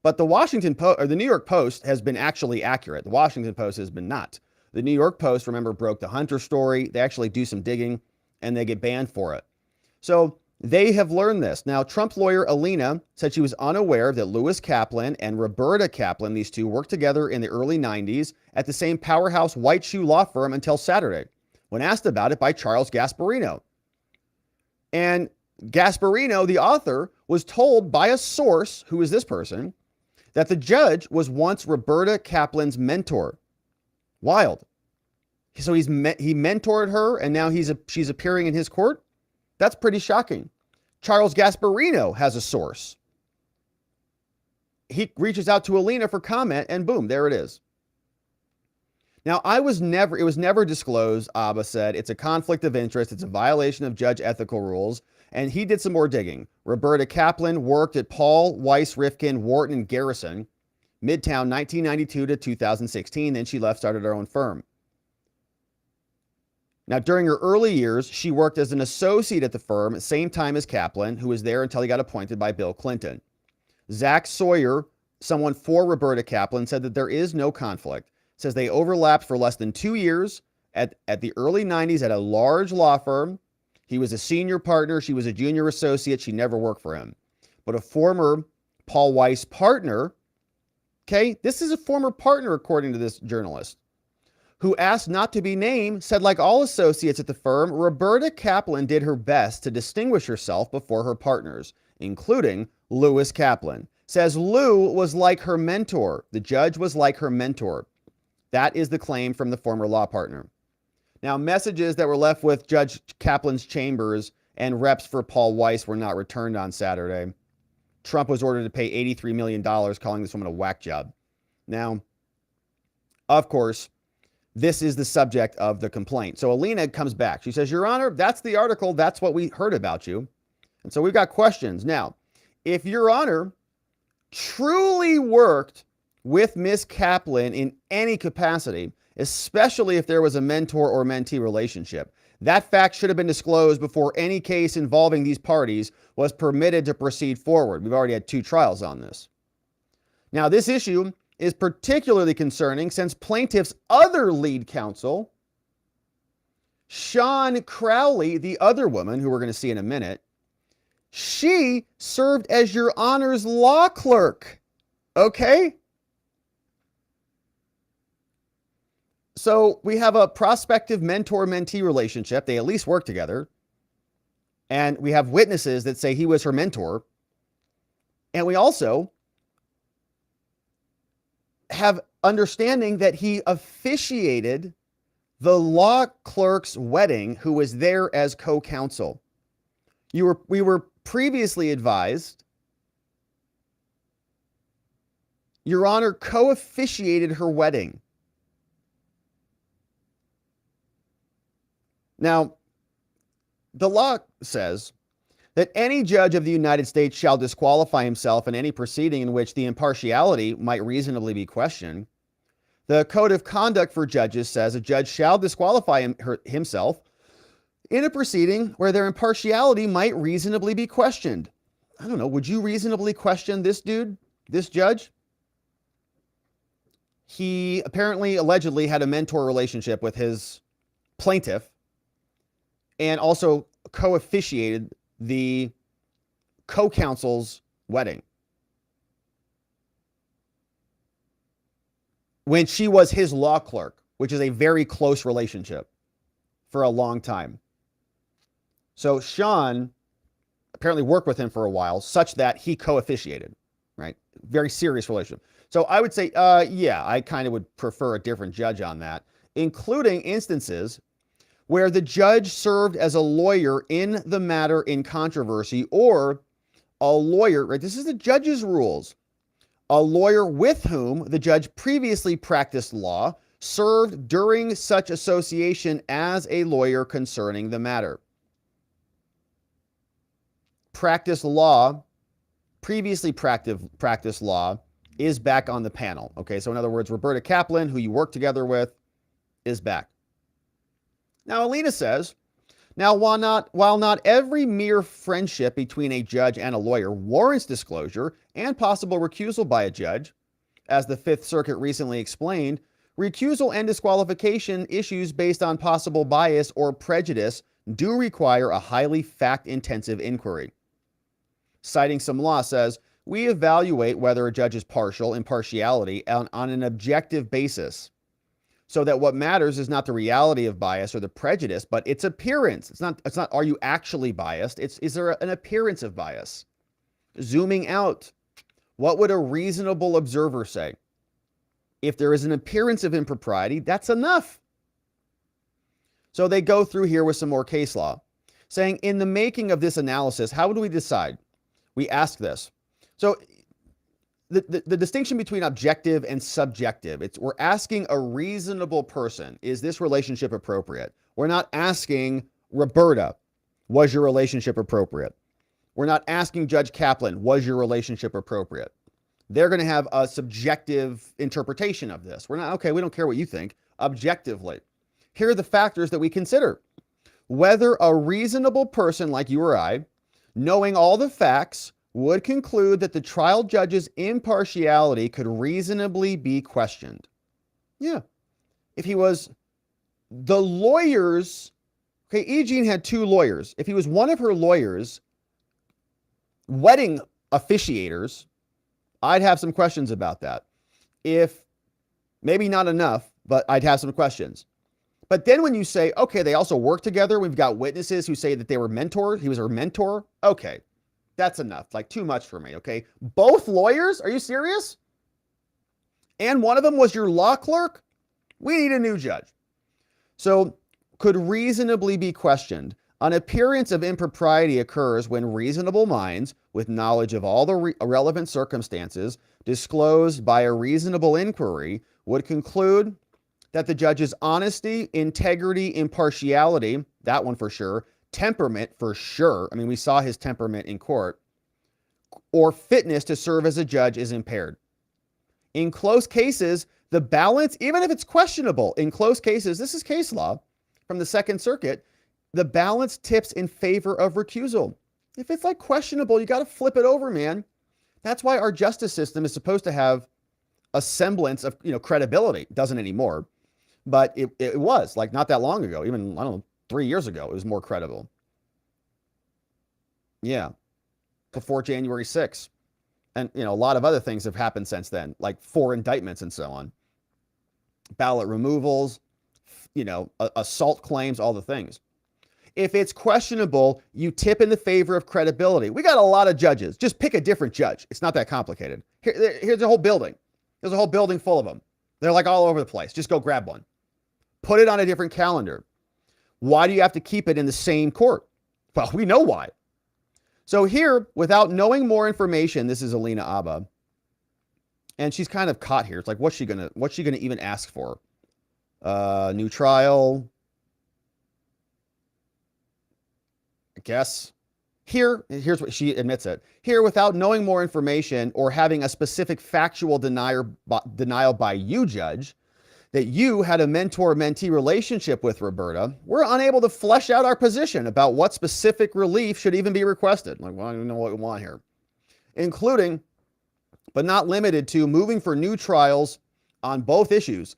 But the Washington Post or the New York Post has been actually accurate. The Washington Post has been not. The New York Post, remember, broke the Hunter story. They actually do some digging and they get banned for it. So they have learned this. Now, Trump lawyer Alina said she was unaware that Lewis Kaplan and Roberta Kaplan, these two, worked together in the early 90s at the same powerhouse white shoe law firm until Saturday, when asked about it by Charles Gasparino. And Gasparino, the author, was told by a source, who is this person, that the judge was once Roberta Kaplan's mentor. Wild. So he mentored her, and now she's appearing in his court? That's pretty shocking. Charles Gasparino has a source. He reaches out to Alina for comment, and boom, there it is. Now, it was never disclosed, Habba said. It's a conflict of interest. It's a violation of judge ethical rules. And he did some more digging. Roberta Kaplan worked at Paul Weiss Rifkin, Wharton, and Garrison, Midtown, 1992 to 2016. Then she left, started her own firm. Now, during her early years, she worked as an associate at the firm, same time as Kaplan, who was there until he got appointed by Bill Clinton. Zach Sawyer, someone for Roberta Kaplan, said that there is no conflict. Says they overlapped for less than 2 years at the early 90s at a large law firm. He was a senior partner. She was a junior associate. She never worked for him. But a former Paul Weiss partner, okay, this is a former partner, according to this journalist, who asked not to be named, said, like all associates at the firm, Roberta Kaplan did her best to distinguish herself before her partners, including Lewis Kaplan. Says Lou was like her mentor. The judge was like her mentor. That is the claim from the former law partner. Now, messages that were left with Judge Kaplan's chambers and reps for Paul Weiss were not returned on Saturday. Trump was ordered to pay $83 million, calling this woman a whack job. Now, of course, this is the subject of the complaint. So Alina comes back. She says, Your Honor, that's the article. That's what we heard about you. And so we've got questions. Now, if Your Honor truly worked with Miss Kaplan in any capacity, especially if there was a mentor or mentee relationship, that fact should have been disclosed before any case involving these parties was permitted to proceed forward. We've already had 2 trials on this. Now, this issue is particularly concerning since plaintiff's other lead counsel, Sean Crowley, the other woman who we're going to see in a minute, she served as Your Honor's law clerk. Okay? So we have a prospective mentor-mentee relationship. They at least work together. And we have witnesses that say he was her mentor. And we also have understanding that he officiated the law clerk's wedding who was there as co-counsel. We were previously advised Your Honor co-officiated her wedding. Now, the law says that any judge of the United States shall disqualify himself in any proceeding in which the impartiality might reasonably be questioned. The Code of Conduct for Judges says a judge shall disqualify himself in a proceeding where their impartiality might reasonably be questioned. I don't know, would you reasonably question this dude, this judge? He apparently, allegedly, had a mentor relationship with his plaintiff and also co-officiated the co-counsel's wedding when she was his law clerk, which is a very close relationship for a long time. So Sean apparently worked with him for a while, such that he co-officiated, right? Very serious relationship. So I would say, yeah, I kind of would prefer a different judge on that, including instances where the judge served as a lawyer in the matter in controversy, or a lawyer, right? This is the judge's rules. A lawyer with whom the judge previously practiced law served during such association as a lawyer concerning the matter. Practice law, previously practiced law, is back on the panel. Okay, so in other words, Roberta Kaplan, who you work together with, is back. Now, Alina says, now, while not every mere friendship between a judge and a lawyer warrants disclosure and possible recusal by a judge, as the Fifth Circuit recently explained, recusal and disqualification issues based on possible bias or prejudice do require a highly fact-intensive inquiry. Citing some law, says, we evaluate whether a judge's impartiality on an objective basis, so that what matters is not the reality of bias or the prejudice, but its appearance. It's not, are you actually biased? Is there an appearance of bias? Zooming out, what would a reasonable observer say? If there is an appearance of impropriety, that's enough. So they go through here with some more case law, saying in the making of this analysis, how do we decide? We ask this. So the distinction between objective and subjective, we're asking a reasonable person, is this relationship appropriate? We're not asking Roberta, was your relationship appropriate? We're not asking Judge Kaplan, was your relationship appropriate? They're going to have a subjective interpretation of this. We're not, okay, we don't care what you think. Objectively, here are the factors that we consider. Whether a reasonable person like you or I, knowing all the facts, would conclude that the trial judge's impartiality could reasonably be questioned. Yeah. If he was the lawyers, okay, E. Jean had two lawyers. If he was one of her lawyers, wedding officiators, I'd have some questions about that. If maybe not enough, but I'd have some questions. But then when you say, okay, they also work together, we've got witnesses who say that they were mentors, he was her mentor. Okay. That's enough, like too much for me, okay? Both lawyers? Are you serious? And one of them was your law clerk? We need a new judge. So, could reasonably be questioned. An appearance of impropriety occurs when reasonable minds, with knowledge of all the relevant circumstances disclosed by a reasonable inquiry, would conclude that the judge's honesty, integrity, impartiality, that one for sure, temperament for sure, I mean, we saw his temperament in court, or fitness to serve as a judge is impaired. In close cases, the balance, even if it's questionable, in close cases, this is case law from the Second Circuit, the balance tips in favor of recusal. If it's like questionable, you got to flip it over, man. That's why our justice system is supposed to have a semblance of, credibility. It doesn't anymore, but it was like not that long ago, even, I don't know, 3 years ago, it was more credible. Yeah. Before January 6th. And, a lot of other things have happened since then, like 4 indictments and so on. Ballot removals, assault claims, all the things. If it's questionable, you tip in the favor of credibility. We got a lot of judges. Just pick a different judge. It's not that complicated. Here's a whole building. There's a whole building full of them. They're like all over the place. Just go grab one. Put it on a different calendar. Why do you have to keep it in the same court? Well, we know why. So here, without knowing more information, this is Alina Habba, and she's kind of caught here. It's like, what's she gonna even ask for? New trial, I guess. Here's what she admits it. Here, without knowing more information or having a specific factual denial by you, judge, that you had a mentor-mentee relationship with Roberta, we're unable to flesh out our position about what specific relief should even be requested. Like, well, I don't even know what we want here. Including, but not limited to, moving for new trials on both issues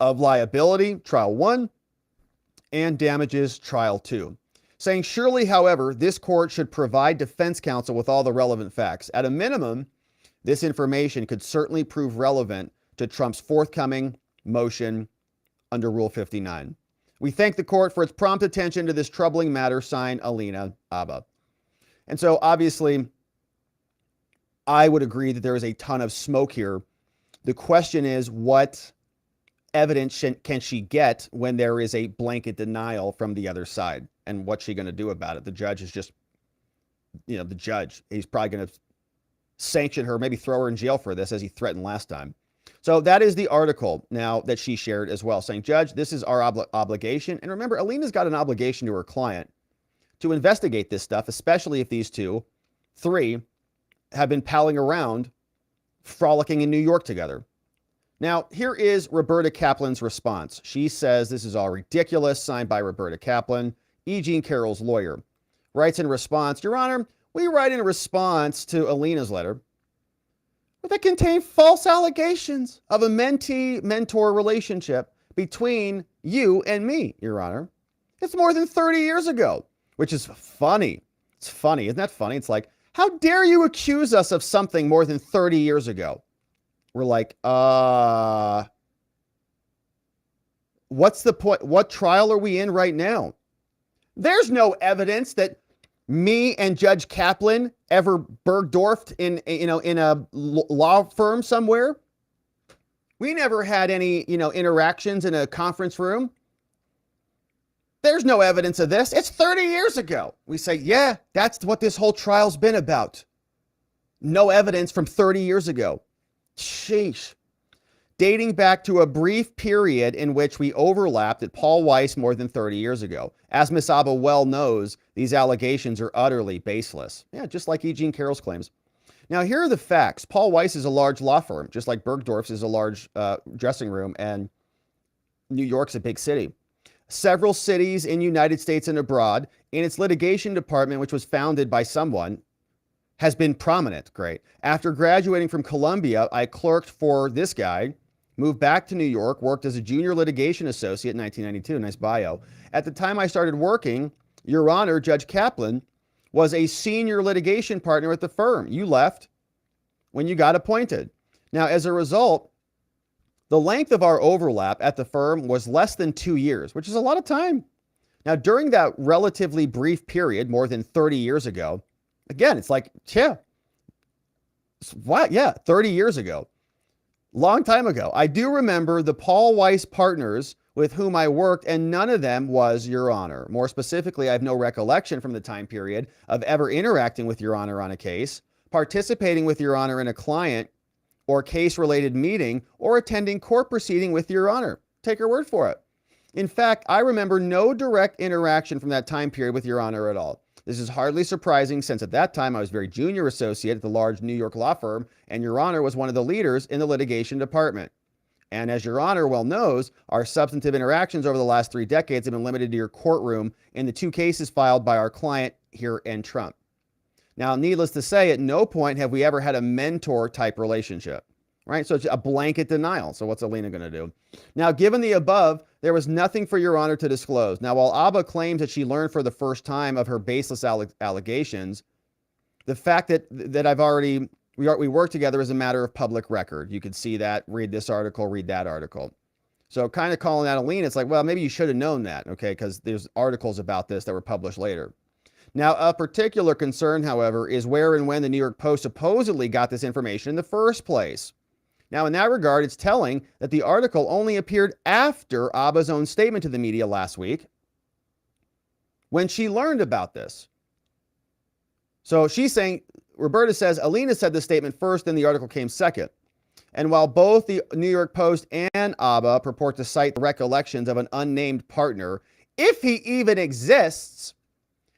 of liability, trial 1, and damages, trial 2. Saying, surely, however, this court should provide defense counsel with all the relevant facts. At a minimum, this information could certainly prove relevant to Trump's forthcoming motion under Rule 59. We thank the court for its prompt attention to this troubling matter. Signed, Alina Habba. And so, obviously, I would agree that there is a ton of smoke here. The question is, what evidence can she get when there is a blanket denial from the other side? And what's she going to do about it? The judge is just, the judge. He's probably going to sanction her, maybe throw her in jail for this, as he threatened last time. So that is the article now that she shared as well, saying, Judge, this is our obligation. And remember, Alina's got an obligation to her client to investigate this stuff, especially if these three have been palling around, frolicking in New York together. Now, here is Roberta Kaplan's response. She says this is all ridiculous, signed by Roberta Kaplan, E. Jean Carroll's lawyer. Writes in response, Your Honor, we write in response to Alina's letter that contained false allegations of a mentee-mentor relationship between you and me, Your Honor. It's more than 30 years ago, which is funny. It's funny. Isn't that funny? It's like, how dare you accuse us of something more than 30 years ago? We're like, what's the point? What trial are we in right now? There's no evidence that me and Judge Kaplan ever Bergdorfed in a law firm somewhere. We never had any, interactions in a conference room. There's no evidence of this. It's 30 years ago. We say, yeah, that's what this whole trial's been about. No evidence from 30 years ago. Sheesh. Dating back to a brief period in which we overlapped at Paul Weiss more than 30 years ago. As Ms. Habba well knows, these allegations are utterly baseless. Yeah, just like E. Jean Carroll's claims. Now, here are the facts. Paul Weiss is a large law firm, just like Bergdorf's is a large dressing room, and New York's a big city. Several cities in the United States and abroad, in its litigation department, which was founded by someone, has been prominent. Great. After graduating from Columbia, I clerked for this guy, moved back to New York, worked as a junior litigation associate in 1992. Nice bio. At the time I started working, Your Honor, Judge Kaplan was a senior litigation partner at the firm. You left when you got appointed. Now, as a result, the length of our overlap at the firm was less than 2 years, which is a lot of time. Now, during that relatively brief period, more than 30 years ago, again, it's like, yeah, what? Yeah, 30 years ago. Long time ago. I do remember the Paul Weiss partners with whom I worked, and none of them was Your Honor. More specifically, I have no recollection from the time period of ever interacting with Your Honor on a case, participating with Your Honor in a client or case-related meeting, or attending court proceeding with Your Honor. Take her word for it. In fact, I remember no direct interaction from that time period with Your Honor at all. This is hardly surprising, since at that time I was very junior associate at the large New York law firm, and Your Honor was one of the leaders in the litigation department. And as Your Honor well knows, our substantive interactions over the last 3 decades have been limited to your courtroom in the 2 cases filed by our client here and Trump. Now, needless to say, at no point have we ever had a mentor-type relationship, right? So it's a blanket denial. So what's Alina going to do? Now, given the above, there was nothing for Your Honor to disclose. Now, while Habba claims that she learned for the first time of her baseless allegations, the fact that we work together is a matter of public record. You can see that, read this article, read that article. So kind of calling out Alina, it's like, well, maybe you should have known that, okay? Because there's articles about this that were published later. Now, a particular concern, however, is where and when the New York Post supposedly got this information in the first place. Now, in that regard, it's telling that the article only appeared after Habba's own statement to the media last week, when she learned about this. So she's saying, Roberta says, Alina said the statement first, then the article came second. And while both the New York Post and Habba purport to cite the recollections of an unnamed partner, if he even exists,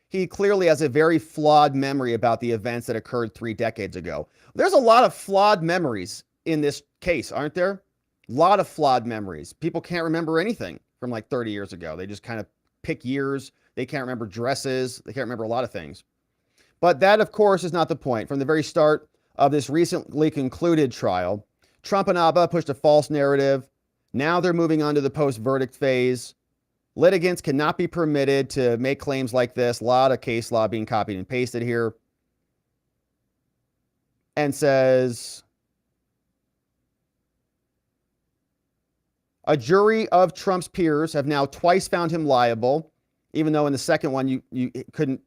he clearly has a very flawed memory about the events that occurred 3 decades ago. There's a lot of flawed memories in this case, aren't there? A lot of flawed memories. People can't remember anything from like 30 years ago. They just kind of pick years. They can't remember dresses. They can't remember a lot of things. But that, of course, is not the point. From the very start of this recently concluded trial, Trump and Habba pushed a false narrative. Now they're moving on to the post-verdict phase. Litigants cannot be permitted to make claims like this. A lot of case law being copied and pasted here. And says, a jury of Trump's peers have now twice found him liable, even though in the second one you couldn't,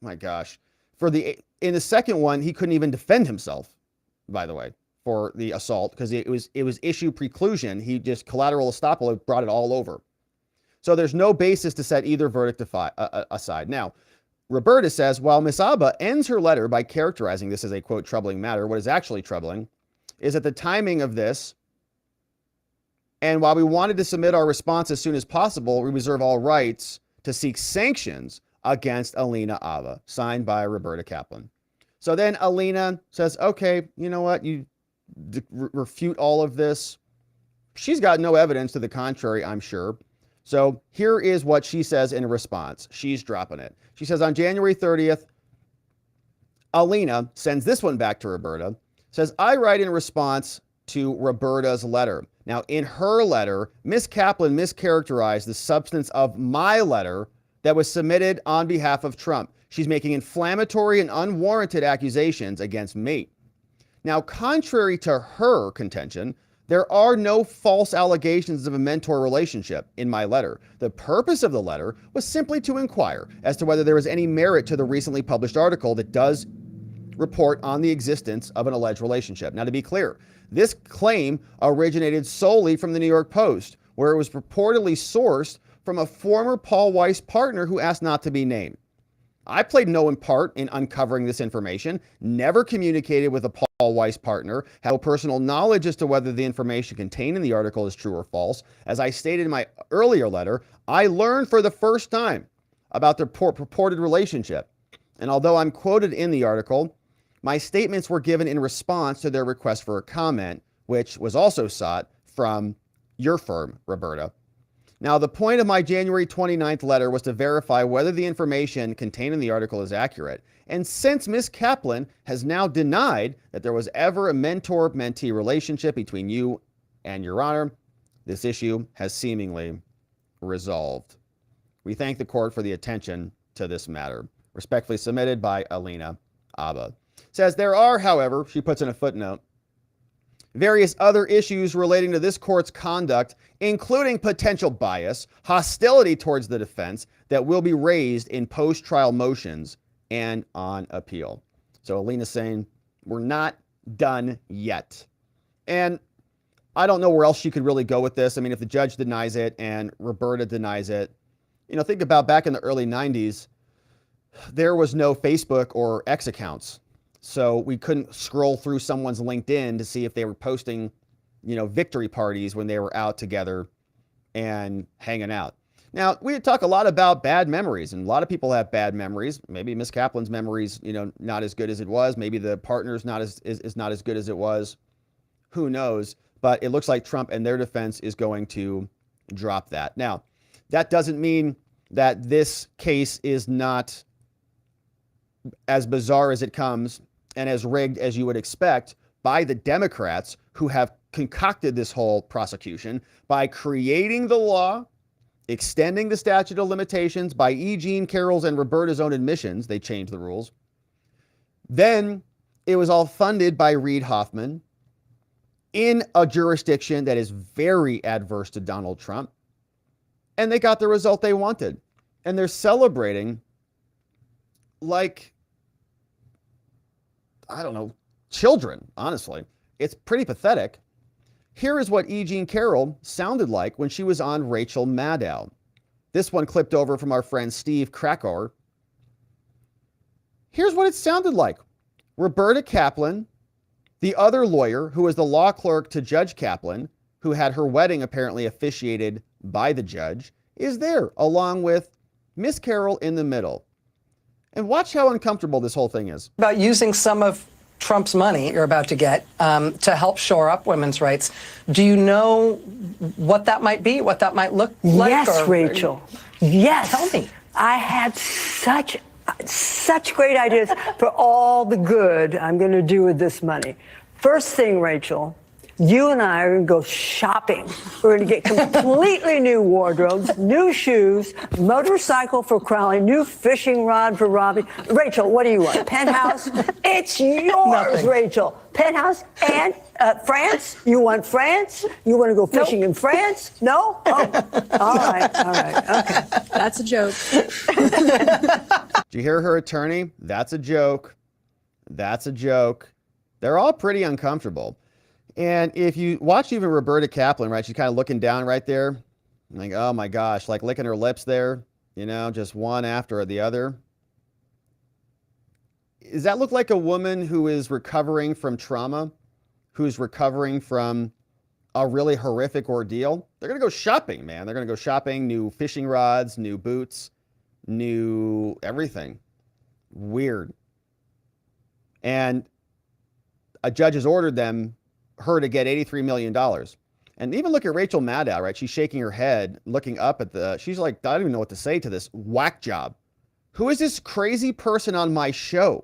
my gosh. In the second one, he couldn't even defend himself, by the way, for the assault, because it was issue preclusion. He just collateral estoppel brought it all over. So there's no basis to set either verdict aside. Now, Roberta says, while Ms. Habba ends her letter by characterizing this as a, quote, troubling matter, what is actually troubling is that the timing of this, and while we wanted to submit our response as soon as possible, we reserve all rights to seek sanctions against Alina Habba, signed by Roberta Kaplan. So then Alina says, okay, you know what? You refute all of this. She's got no evidence to the contrary, I'm sure. So here is what she says in response. She's dropping it. She says, on January 30th, Alina sends this one back to Roberta, says, I write in response to Roberta's letter. Now, in her letter, Ms. Kaplan mischaracterized the substance of my letter that was submitted on behalf of Trump. She's making inflammatory and unwarranted accusations against me. Now, contrary to her contention, there are no false allegations of a mentor relationship in my letter. The purpose of the letter was simply to inquire as to whether there was any merit to the recently published article that does report on the existence of an alleged relationship. Now, to be clear, this claim originated solely from the New York Post, where it was purportedly sourced from a former Paul Weiss partner who asked not to be named. I played no part in uncovering this information, never communicated with a Paul Weiss partner, had no personal knowledge as to whether the information contained in the article is true or false. As I stated in my earlier letter, I learned for the first time about their purported relationship. And although I'm quoted in the article, my statements were given in response to their request for a comment, which was also sought from your firm, Roberta. Now, the point of my January 29th letter was to verify whether the information contained in the article is accurate. And since Ms. Kaplan has now denied that there was ever a mentor-mentee relationship between you and Your Honor, this issue has seemingly resolved. We thank the court for the attention to this matter. Respectfully submitted by Alina Habba. Says there are, however, she puts in a footnote, various other issues relating to this court's conduct, including potential bias, hostility towards the defense, that will be raised in post-trial motions and on appeal. So Alina's saying, we're not done yet. And I don't know where else she could really go with this. I mean, if the judge denies it and Roberta denies it, think about back in the early 90s, there was no Facebook or X accounts. So we couldn't scroll through someone's LinkedIn to see if they were posting, victory parties when they were out together and hanging out. Now, we talk a lot about bad memories, and a lot of people have bad memories. Maybe Ms. Kaplan's memories, not as good as it was. Maybe the partner's not as good as it was. Who knows? But it looks like Trump and their defense is going to drop that. Now, that doesn't mean that this case is not as bizarre as it comes and as rigged as you would expect by the Democrats who have concocted this whole prosecution by creating the law, extending the statute of limitations by E. Jean Carroll's and Roberta's own admissions. They changed the rules. Then it was all funded by Reid Hoffman in a jurisdiction that is very adverse to Donald Trump. And they got the result they wanted. And they're celebrating like, I don't know, children, honestly. It's pretty pathetic. Here is what E. Jean Carroll sounded like when she was on Rachel Maddow. This one clipped over from our friend Steve Krakauer. Here's what it sounded like. Roberta Kaplan, the other lawyer who was the law clerk to Judge Kaplan, who had her wedding apparently officiated by the judge, is there along with Miss Carroll in the middle. And watch how uncomfortable this whole thing is. About using some of Trump's money you're about to get to help shore up women's rights. Do you know what that might be, what that might look like? Yes, Rachel. Yes. Tell me. I had such great ideas for all the good I'm going to do with this money. First thing, Rachel, you and I are going to go shopping. We're going to get completely new wardrobes, new shoes, motorcycle for Crowley, new fishing rod for Robbie. Rachel, what do you want? Penthouse? It's yours, Nothing. Rachel. Penthouse and France? You want France? You want to go fishing in France? No? Oh, all right, okay. That's a joke. Did you hear her attorney? That's a joke. That's a joke. They're all pretty uncomfortable. And if you watch even Roberta Kaplan, right, she's kind of looking down right there, like, oh my gosh, like licking her lips there, you know, just one after the other. Does that look like a woman who is recovering from trauma, who's recovering from a really horrific ordeal? They're going to go shopping, man. They're going to go shopping, new fishing rods, new boots, new everything. Weird. And a judge has ordered her to get $83 million. And even look at Rachel Maddow, right? She's shaking her head, looking up at she's like, I don't even know what to say to this whack job. Who is this crazy person on my show?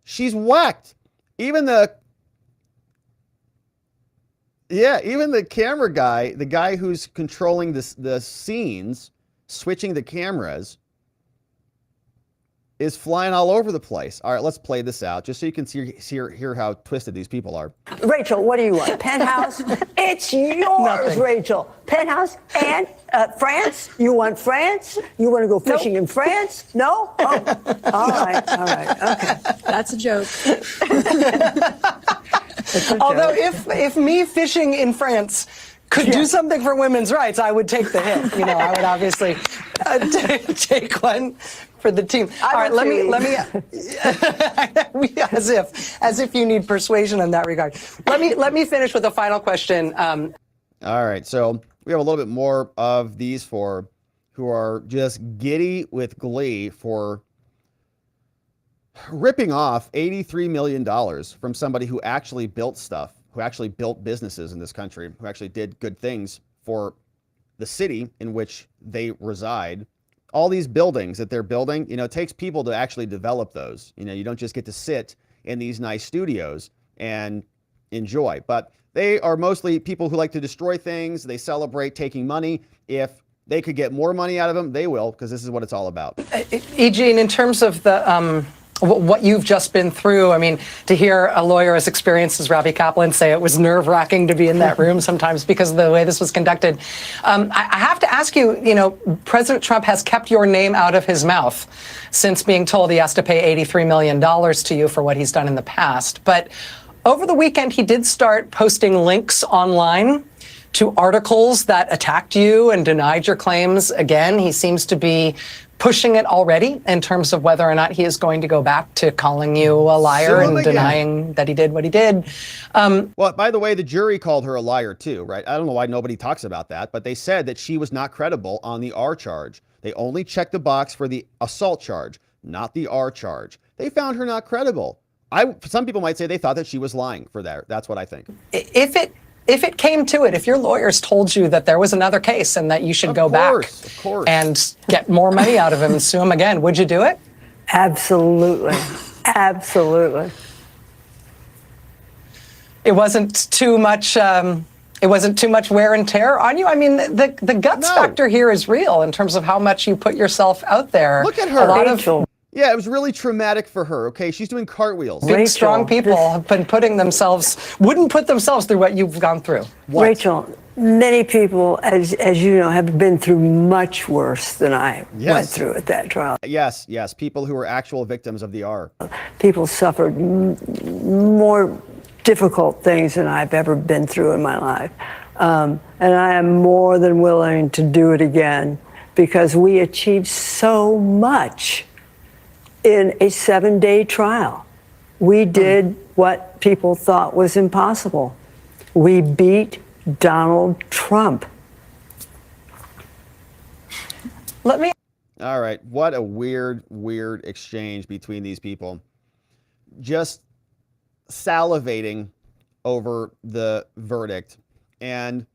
She's whacked. Even the camera guy, the guy who's controlling the scenes, switching the cameras, is flying all over the place. All right, let's play this out just so you can hear how twisted these people are. Rachel, what do you want? Penthouse? It's yours, Nothing. Rachel. Penthouse and France? You want France? You want to go fishing in France? No? Oh, all right, okay. That's a joke. Although if me fishing in France could do something for women's rights, I would take the hit. You know, I would obviously take one for the team. All right, let me as if you need persuasion in that regard. Let me finish with a final question. All right, so we have a little bit more of these four who are just giddy with glee for ripping off $83 million from somebody who actually built stuff, who actually built businesses in this country, who actually did good things for the city in which they reside. All these buildings that they're building, you know, it takes people to actually develop those. You know, you don't just get to sit in these nice studios and enjoy. But they are mostly people who like to destroy things. They celebrate taking money. If they could get more money out of them, they will, because this is what it's all about. Eugene, in terms of the what you've just been through, I mean, to hear a lawyer as experienced as Robbie Kaplan say it was nerve-wracking to be in that room sometimes because of the way this was conducted. I have to ask you, you know, President Trump has kept your name out of his mouth since being told he has to pay $83 million to you for what he's done in the past. But over the weekend, he did start posting links online to articles that attacked you and denied your claims. Again, he seems to be pushing it already in terms of whether or not he is going to go back to calling you a liar and denying that he did what he did. Well, by the way, the jury called her a liar too, right? I don't know why nobody talks about that, but they said that she was not credible on the R charge. They only checked the box for the assault charge, not the R charge. They found her not credible. Some people might say they thought that she was lying for that. That's what I think. If it came to it, if your lawyers told you that there was another case and that you should go back and get more money out of him and sue him again, would you do it? Absolutely. Absolutely. It wasn't too much. It wasn't too much wear and tear on you. I mean, the guts factor here is real in terms of how much you put yourself out there. Look at her. Rachel. Yeah, it was really traumatic for her. Okay, she's doing cartwheels. Big, strong people have been wouldn't put themselves through what you've gone through. What? Rachel, many people, as you know, have been through much worse than I went through at that trial. Yes, people who were actual victims of the R. People suffered more difficult things than I've ever been through in my life. And I am more than willing to do it again because we achieved so much in a 7-day trial. We did what people thought was impossible. We beat Donald Trump. Let me. All right. What a weird exchange between these people. Just salivating over the verdict. And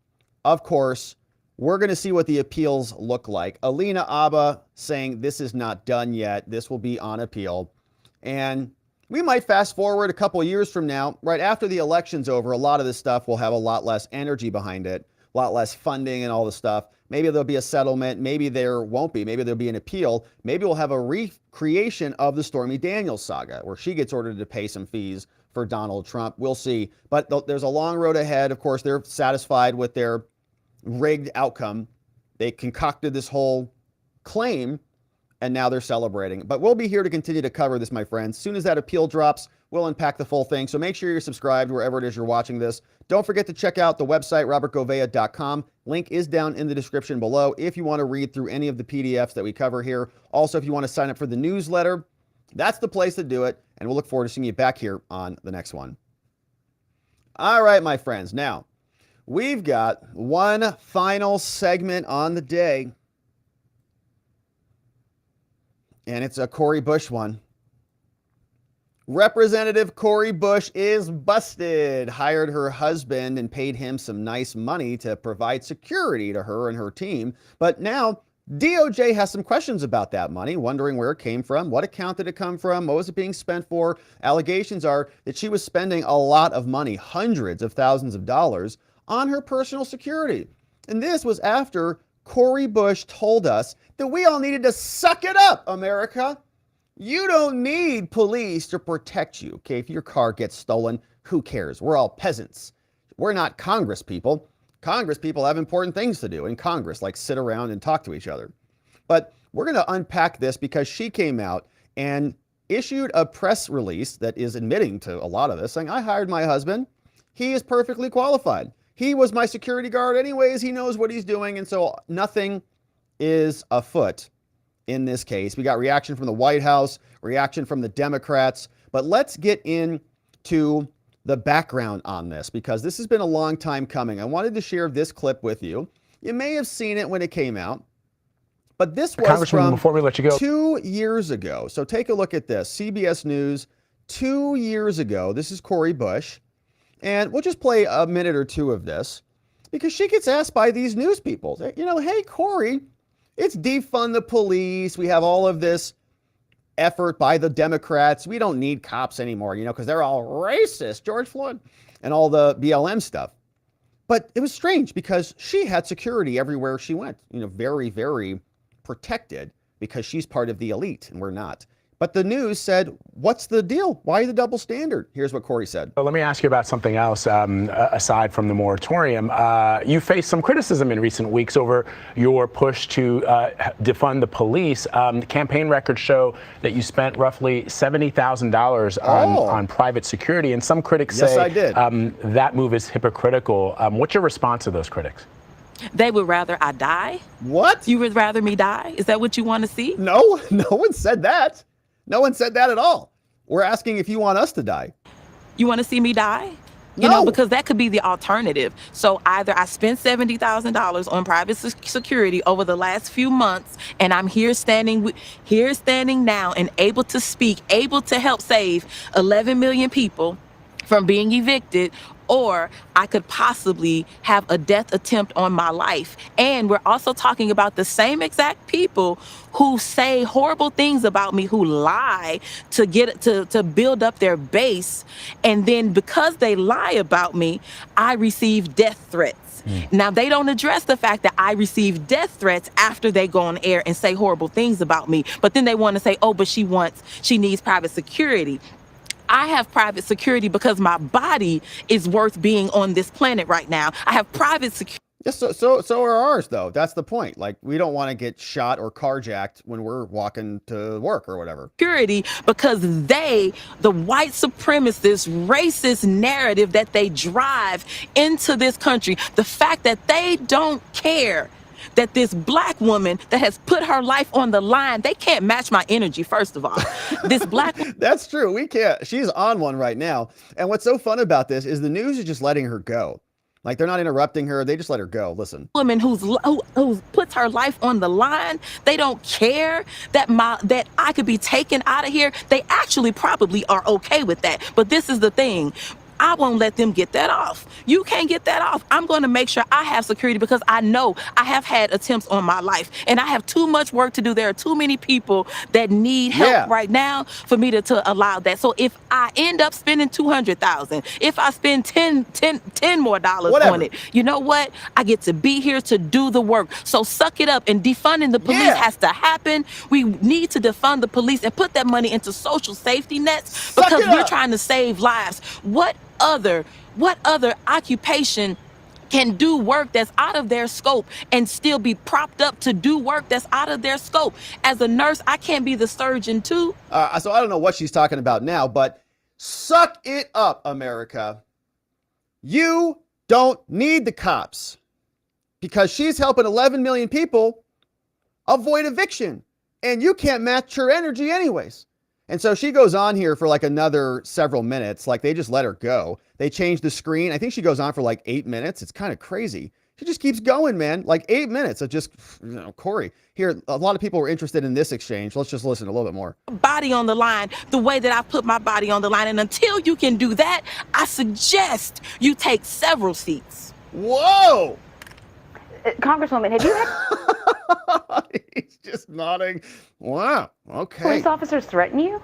of course, we're going to see what the appeals look like. Alina Habba saying this is not done yet. This will be on appeal. And we might fast forward a couple years from now, right after the election's over, a lot of this stuff will have a lot less energy behind it, a lot less funding and all the stuff. Maybe there'll be a settlement. Maybe there won't be. Maybe there'll be an appeal. Maybe we'll have a recreation of the Stormy Daniels saga where she gets ordered to pay some fees for Donald Trump. We'll see. But there's a long road ahead. Of course, they're satisfied with their rigged outcome. They concocted this whole claim, and now they're celebrating. But we'll be here to continue to cover this, my friends. As soon as that appeal drops, we'll unpack the full thing. So make sure you're subscribed wherever it is you're watching this. Don't forget to check out the website, robertgovea.com. Link is down in the description below if you want to read through any of the PDFs that we cover here. Also, if you want to sign up for the newsletter, that's the place to do it. And we'll look forward to seeing you back here on the next one. All right, my friends. Now, we've got one final segment on the day. And it's a Cori Bush one. Representative Cori Bush is busted, hired her husband and paid him some nice money to provide security to her and her team. But now DOJ has some questions about that money, wondering where it came from, what account did it come from, what was it being spent for. Allegations are that she was spending a lot of money, hundreds of thousands of dollars, on her personal security. And this was after Cori Bush told us that we all needed to suck it up, America. You don't need police to protect you. Okay, if your car gets stolen, who cares? We're all peasants. We're not Congress people. Congress people have important things to do in Congress, like sit around and talk to each other. But we're going to unpack this because she came out and issued a press release that is admitting to a lot of this, saying, I hired my husband. He is perfectly qualified. He was my security guard anyways. He knows what he's doing. And so nothing is afoot in this case. We got reaction from the White House, reaction from the Democrats. But let's get into the background on this because this has been a long time coming. I wanted to share this clip with you. You may have seen it when it came out, but this was from before we let you go, 2 years ago. So take a look at this. CBS News 2 years ago. This is Cori Bush. And we'll just play a minute or two of this because she gets asked by these news people, you know, hey, Cori, it's defund the police. We have all of this effort by the Democrats. We don't need cops anymore, you know, because they're all racist, George Floyd, and all the BLM stuff. But it was strange because she had security everywhere she went, you know, very, very protected because she's part of the elite and we're not. But the news said, what's the deal? Why the double standard? Here's what Cori said. Let me ask you about something else aside from the moratorium. You faced some criticism in recent weeks over your push to defund the police. Campaign records show that you spent roughly $70,000 on private security. And some critics say I did. That move is hypocritical. What's your response to those critics? They would rather I die? What? You would rather me die? Is that what you want to see? No, no one said that. No one said that at all. We're asking if you want us to die. You want to see me die? No. You know, because that could be the alternative. So either I spent $70,000 on private security over the last few months, and I'm here standing now and able to speak, able to help save 11 million people from being evicted, or I could possibly have a death attempt on my life. And we're also talking about the same exact people who say horrible things about me, who lie to get to build up their base. And then because they lie about me, I receive death threats. Now, they don't address the fact that I receive death threats after they go on air and say horrible things about me. But then they want to say, oh, but she needs private security. I have private security because my body is worth being on this planet right now. I have private security. Yes, so are ours, though. That's the point. Like, we don't want to get shot or carjacked when we're walking to work or whatever. Security because the white supremacist, racist narrative that they drive into this country, the fact that they don't care that this black woman that has put her life on the line, they can't match my energy, first of all. This black That's true. We can't. She's on one right now. And what's so fun about this is the news is just letting her go. Like, they're not interrupting her. They just let her go. Listen. Woman who puts her life on the line, they don't care that I could be taken out of here. They actually probably are okay with that. But this is the thing. I won't let them get that off. You can't get that off. I'm going to make sure I have security because I know I have had attempts on my life and I have too much work to do. There are too many people that need help right now for me to allow that. So if I end up spending $200,000, if I spend $10 more on it, you know what? I get to be here to do the work. So suck it up, and defunding the police has to happen. We need to defund the police and put that money into social safety nets because we're trying to save lives. What other occupation can do work that's out of their scope and still be propped up to do work that's out of their scope? As a nurse, I can't be the surgeon too. So I don't know what she's talking about now, but suck it up, America. You don't need the cops because she's helping 11 million people avoid eviction, and you can't match her energy anyways. And so she goes on here for like another several minutes. Like, they just let her go. They changed the screen. I think she goes on for like 8 minutes. It's kind of crazy. She just keeps going, man. Like 8 minutes of just, Cori. Here, a lot of people were interested in this exchange. Let's just listen a little bit more. Body on the line, the way that I put my body on the line. And until you can do that, I suggest you take several seats. Whoa! Congresswoman, have you had He's just nodding. Wow. Okay. police officers threaten you?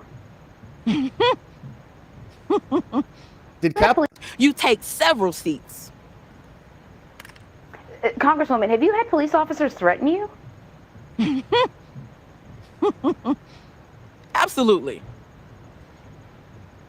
Did Kaplan? You take several seats. Congresswoman, have you had police officers threaten you? Absolutely.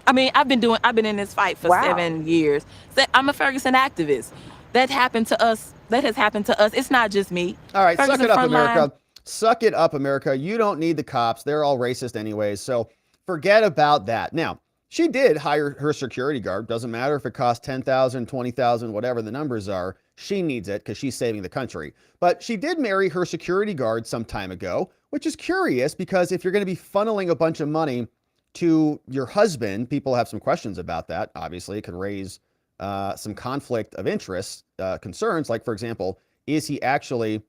I mean, I've been in this fight for 7 years. I'm a Ferguson activist. That happened to us. That has happened to us. It's not just me. All right, Ferguson suck it up, America. Frontline. Suck it up, America. You don't need the cops. They're all racist anyways, so forget about that. Now, she did hire her security guard. Doesn't matter if it costs $10,000, $20,000, whatever the numbers are. She needs it because she's saving the country. But she did marry her security guard some time ago, which is curious because if you're going to be funneling a bunch of money to your husband, people have some questions about that. Obviously, it could raise some conflict of interest concerns. Like, for example, is he actually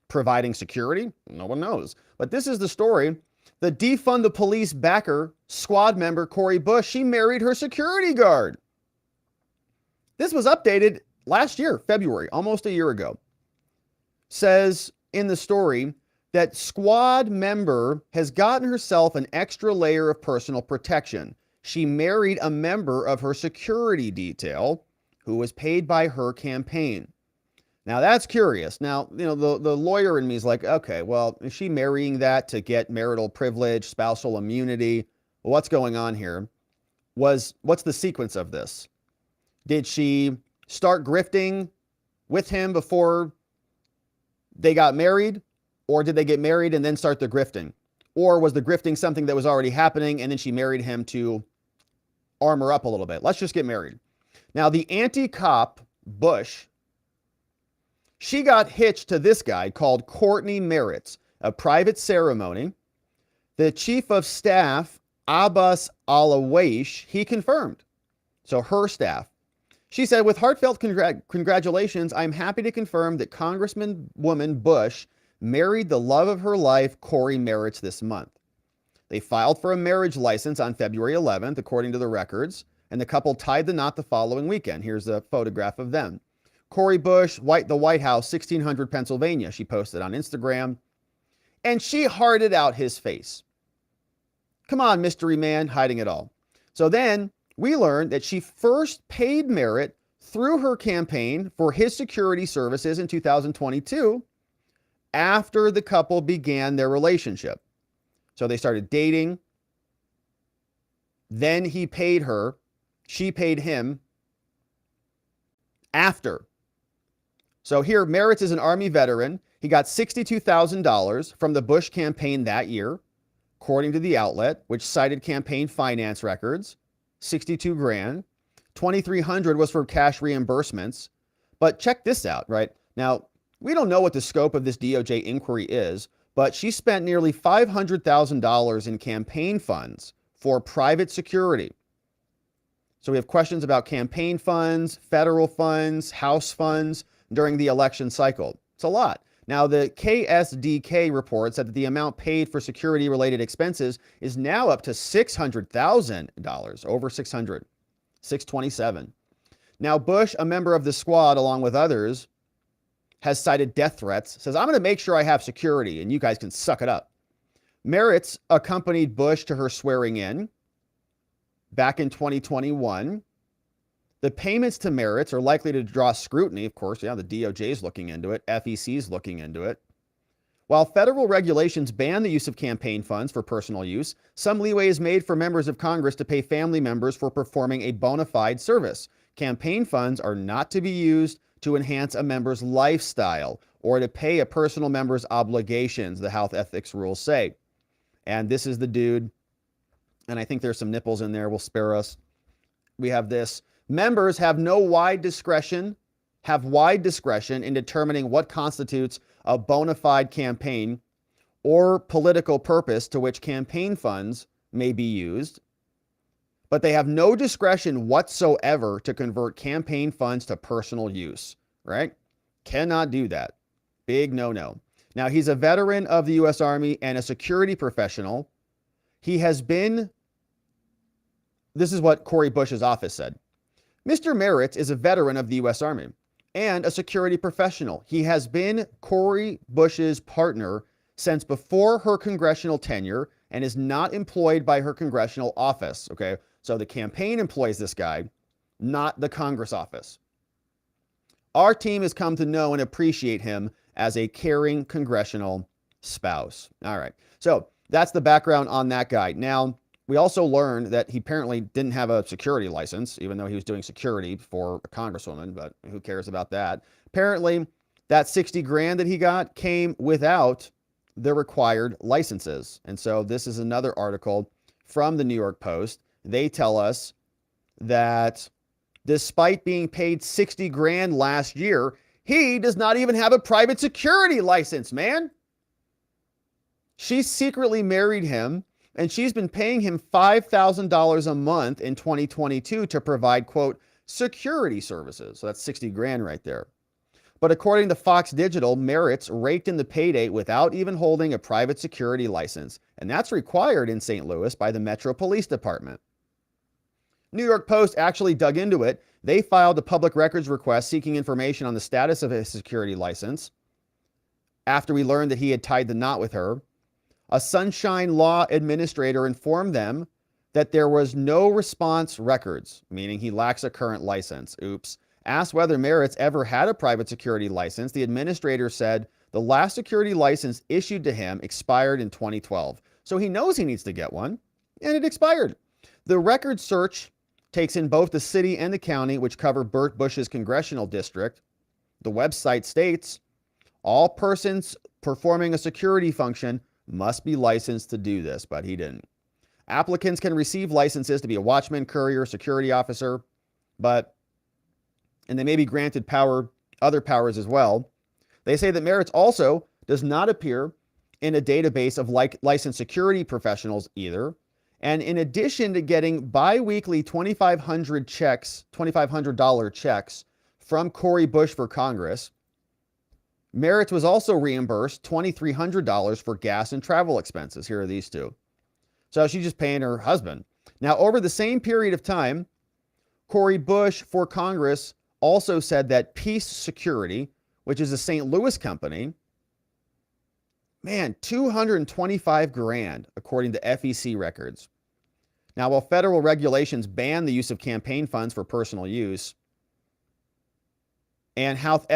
providing security? No one knows. But this is the story. The defund the police backer, squad member Cori Bush, she married her security guard. This was updated last year, February, almost a year ago. Says in the story that squad member has gotten herself an extra layer of personal protection. She married a member of her security detail who was paid by her campaign. Now that's curious. Now, the lawyer in me is like, okay, well, is she marrying that to get marital privilege, spousal immunity? What's going on here? What's the sequence of this? Did she start grifting with him before they got married? Or did they get married and then start the grifting? Or was the grifting something that was already happening and then she married him to armor up a little bit? Let's just get married. Now, the anti-cop Bush, she got hitched to this guy called Courtney Merritt's, a private ceremony. The chief of staff, Abbas Alawaish, he confirmed. So her staff. She said, with heartfelt congratulations, I'm happy to confirm that Congresswoman Bush married the love of her life, Cori Merritt, this month. They filed for a marriage license on February 11th, according to the records, and the couple tied the knot the following weekend. Here's a photograph of them. Cori Bush, the White House, 1600 Pennsylvania, she posted on Instagram. And she hearted out his face. Come on, mystery man, hiding it all. So then we learned that she first paid Merritt through her campaign for his security services in 2022 after the couple began their relationship. So they started dating. Then he paid her. She paid him after. So here, Merritt is an Army veteran. He got $62,000 from the Bush campaign that year, according to the outlet, which cited campaign finance records. 62 grand. 2,300 was for cash reimbursements. But check this out, right? Now, We don't know what the scope of this DOJ inquiry is, but she spent nearly $500,000 in campaign funds for private security. So we have questions about campaign funds, federal funds, House funds during the election cycle. It's a lot. Now, the KSDK report said that the amount paid for security-related expenses is now up to $600,000, over 600, 627. Now, Bush, a member of the squad, along with others, has cited death threats, says, I'm going to make sure I have security and you guys can suck it up. Merritt accompanied Bush to her swearing in back in 2021. The payments to Merritt are likely to draw scrutiny, of course. Yeah, the DOJ is looking into it. FEC is looking into it. While federal regulations ban the use of campaign funds for personal use, some leeway is made for members of Congress to pay family members for performing a bona fide service. Campaign funds are not to be used to enhance a member's lifestyle or to pay a personal member's obligations, the health ethics rules say. And this is the dude, and I think there's some nipples in there, will spare us. We have this. Members have wide discretion in determining what constitutes a bona fide campaign or political purpose to which campaign funds may be used, but they have no discretion whatsoever to convert campaign funds to personal use, right? Cannot do that. Big no-no. Now, he's a veteran of the U.S. Army and a security professional. He has been, this is what Cori Bush's office said. Mr. Merritt is a veteran of the U.S. Army and a security professional. He has been Cori Bush's partner since before her congressional tenure and is not employed by her congressional office, okay? So the campaign employs this guy, not the Congress office. Our team has come to know and appreciate him as a caring congressional spouse. All right. So that's the background on that guy. Now, we also learned that he apparently didn't have a security license, even though he was doing security for a congresswoman, but who cares about that? Apparently, that 60 grand that he got came without the required licenses. And so this is another article from the New York Post. They tell us that despite being paid 60 grand last year, he does not even have a private security license, man. She secretly married him, and she's been paying him $5,000 a month in 2022 to provide, quote, security services. So that's 60 grand right there. But according to Fox Digital, Merritt raked in the payday without even holding a private security license. And that's required in St. Louis by the Metro Police Department. New York Post actually dug into it. They filed a public records request seeking information on the status of his security license after we learned that he had tied the knot with her. A Sunshine Law administrator informed them that there was no response records, meaning he lacks a current license. Oops. Asked whether Merritt ever had a private security license, the administrator said the last security license issued to him expired in 2012. So he knows he needs to get one, and it expired. The record search takes in both the city and the county, which cover Burt Bush's congressional district. The website states, all persons performing a security function must be licensed to do this, but he didn't. Applicants can receive licenses to be a watchman, courier, security officer, and they may be granted other powers as well. They say that Merritt also does not appear in a database of licensed security professionals either. And in addition to getting bi-weekly $2,500 checks from Cori Bush for Congress, Merritt was also reimbursed $2,300 for gas and travel expenses. Here are these two. So she's just paying her husband. Now, over the same period of time, Cori Bush for Congress also said that Peace Security, which is a St. Louis company, man, 225 grand, according to FEC records. Now, while federal regulations ban the use of campaign funds for personal use, and health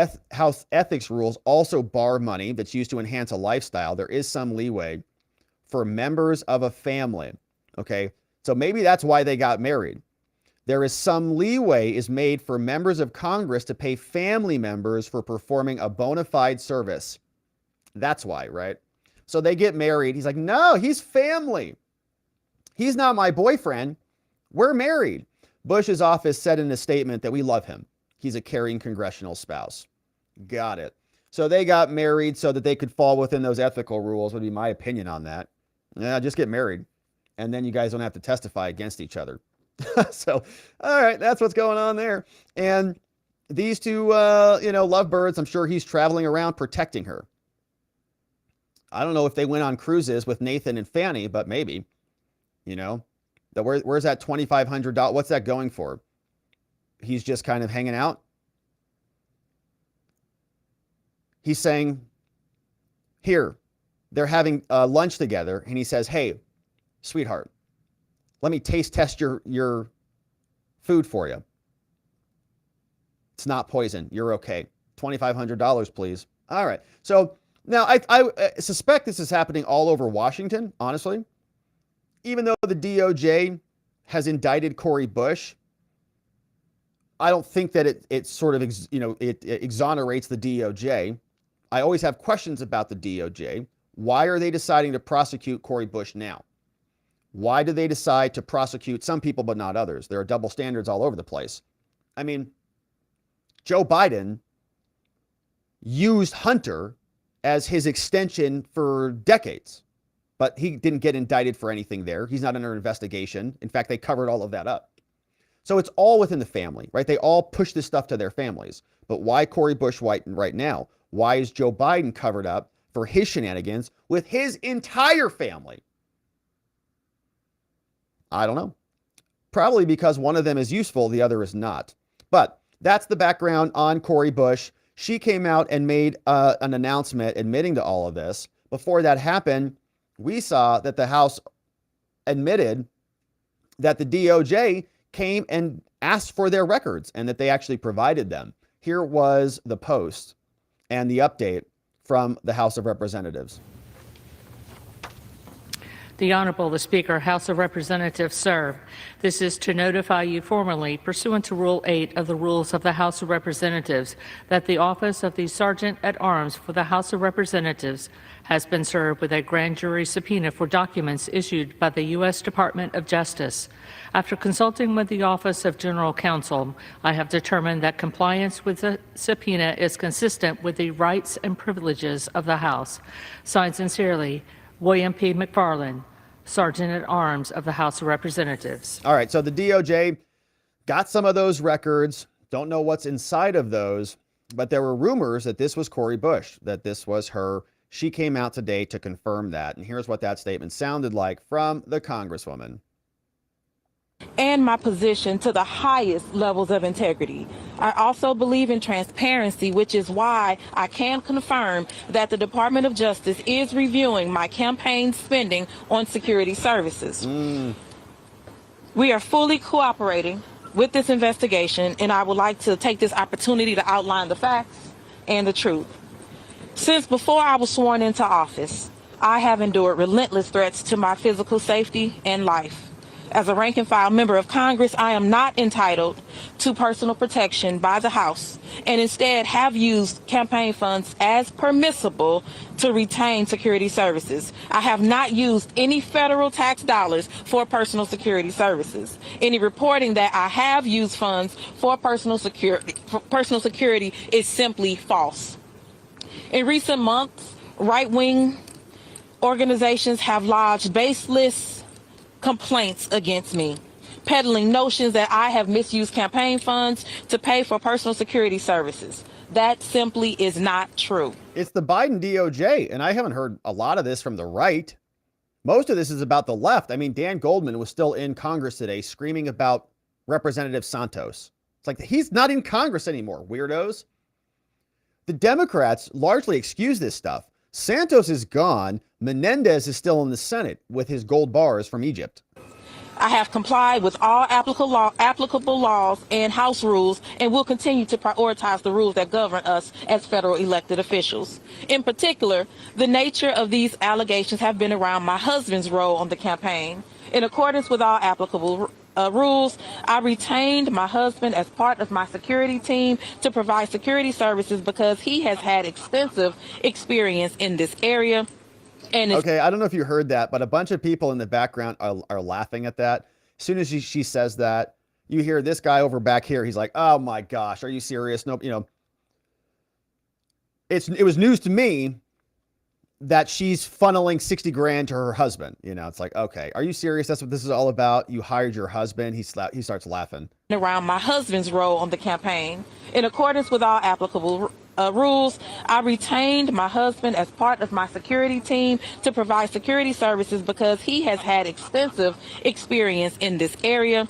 ethics rules also bar money that's used to enhance a lifestyle, there is some leeway for members of a family. Okay, so maybe that's why they got married. There is some leeway is made for members of Congress to pay family members for performing a bona fide service. That's why, right? So they get married. He's like, no, he's family. He's not my boyfriend. We're married. Bush's office said in a statement that we love him. He's a caring congressional spouse. Got it. So they got married so that they could fall within those ethical rules, would be my opinion on that. Yeah, just get married. And then you guys don't have to testify against each other. So, all right, that's what's going on there. And these two, lovebirds, I'm sure he's traveling around protecting her. I don't know if they went on cruises with Nathan and Fani, but maybe, where's that $2,500? What's that going for? He's just kind of hanging out. He's saying, here, they're having lunch together. And he says, hey, sweetheart, let me taste test your food for you. It's not poison. You're okay. $2,500, please. All right. So now I suspect this is happening all over Washington, honestly. Even though the DOJ has indicted Cori Bush, I don't think that it sort of, it exonerates the DOJ. I always have questions about the DOJ. Why are they deciding to prosecute Cori Bush now? Why do they decide to prosecute some people but not others? There are double standards all over the place. I mean, Joe Biden used Hunter as his extension for decades, but he didn't get indicted for anything there. He's not under investigation. In fact, they covered all of that up. So it's all within the family, right? They all push this stuff to their families. But why Cori Bush right now? Why is Joe Biden covered up for his shenanigans with his entire family? I don't know. Probably because one of them is useful, the other is not. But that's the background on Cori Bush. She came out and made an announcement admitting to all of this. Before that happened, we saw that the House admitted that the DOJ came and asked for their records and that they actually provided them. Here was the post and the update from the House of Representatives. The Honorable, the Speaker, House of Representatives, sir. This is to notify you formally, pursuant to Rule 8 of the Rules of the House of Representatives, that the office of the Sergeant at Arms for the House of Representatives has been served with a grand jury subpoena for documents issued by the U.S. Department of Justice. After consulting with the Office of General Counsel, I have determined that compliance with the subpoena is consistent with the rights and privileges of the House. Signed sincerely, William P. McFarland, Sergeant at Arms of the House of Representatives. All right, so the DOJ got some of those records. Don't know what's inside of those, but there were rumors that this was Cori Bush, that this was her. She came out today to confirm that. And here's what that statement sounded like from the Congresswoman. And my position to the highest levels of integrity. I also believe in transparency, which is why I can confirm that the Department of Justice is reviewing my campaign spending on security services. We are fully cooperating with this investigation, and I would like to take this opportunity to outline the facts and the truth. Since before I was sworn into office, I have endured relentless threats to my physical safety and life. As a rank and file member of Congress, I am not entitled to personal protection by the House and instead have used campaign funds as permissible to retain security services. I have not used any federal tax dollars for personal security services. Any reporting that I have used funds for personal security is simply false. In recent months, right-wing organizations have lodged baseless complaints against me, peddling notions that I have misused campaign funds to pay for personal security services. That simply is not true. It's the Biden DOJ, and I haven't heard a lot of this from the right. Most of this is about the left. I mean, Dan Goldman was still in Congress today screaming about Representative Santos. It's like, he's not in Congress anymore, weirdos. The Democrats largely excuse this stuff. Santos is gone. Menendez is still in the Senate with his gold bars from Egypt. I have complied with all applicable laws and House rules and will continue to prioritize the rules that govern us as federal elected officials. In particular, the nature of these allegations have been around my husband's role on the campaign. In accordance with all applicable rules, I retained my husband as part of my security team to provide security services because he has had extensive experience in this area. And okay, I don't know if you heard that, but a bunch of people in the background are laughing at that. As soon as she says that, you hear this guy over back here. He's like, oh my gosh, are you serious? Nope. it was news to me that she's funneling 60 grand to her husband. You know, it's like, okay, are you serious? That's what this is all about? You hired your husband. He starts laughing. Around my husband's role on the campaign. In accordance with all applicable rules, I retained my husband as part of my security team to provide security services because he has had extensive experience in this area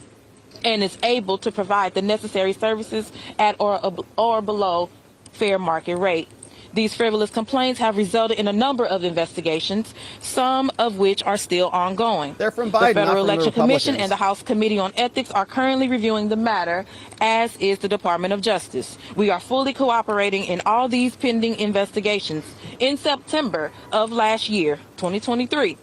and is able to provide the necessary services at or below fair market rate. These frivolous complaints have resulted in a number of investigations, some of which are still ongoing. They're from Biden, the not Federal from the Election Commission Republicans. and the House Committee on Ethics are currently reviewing the matter, as is the Department of Justice. We are fully cooperating in all these pending investigations. In September of last year, 2023,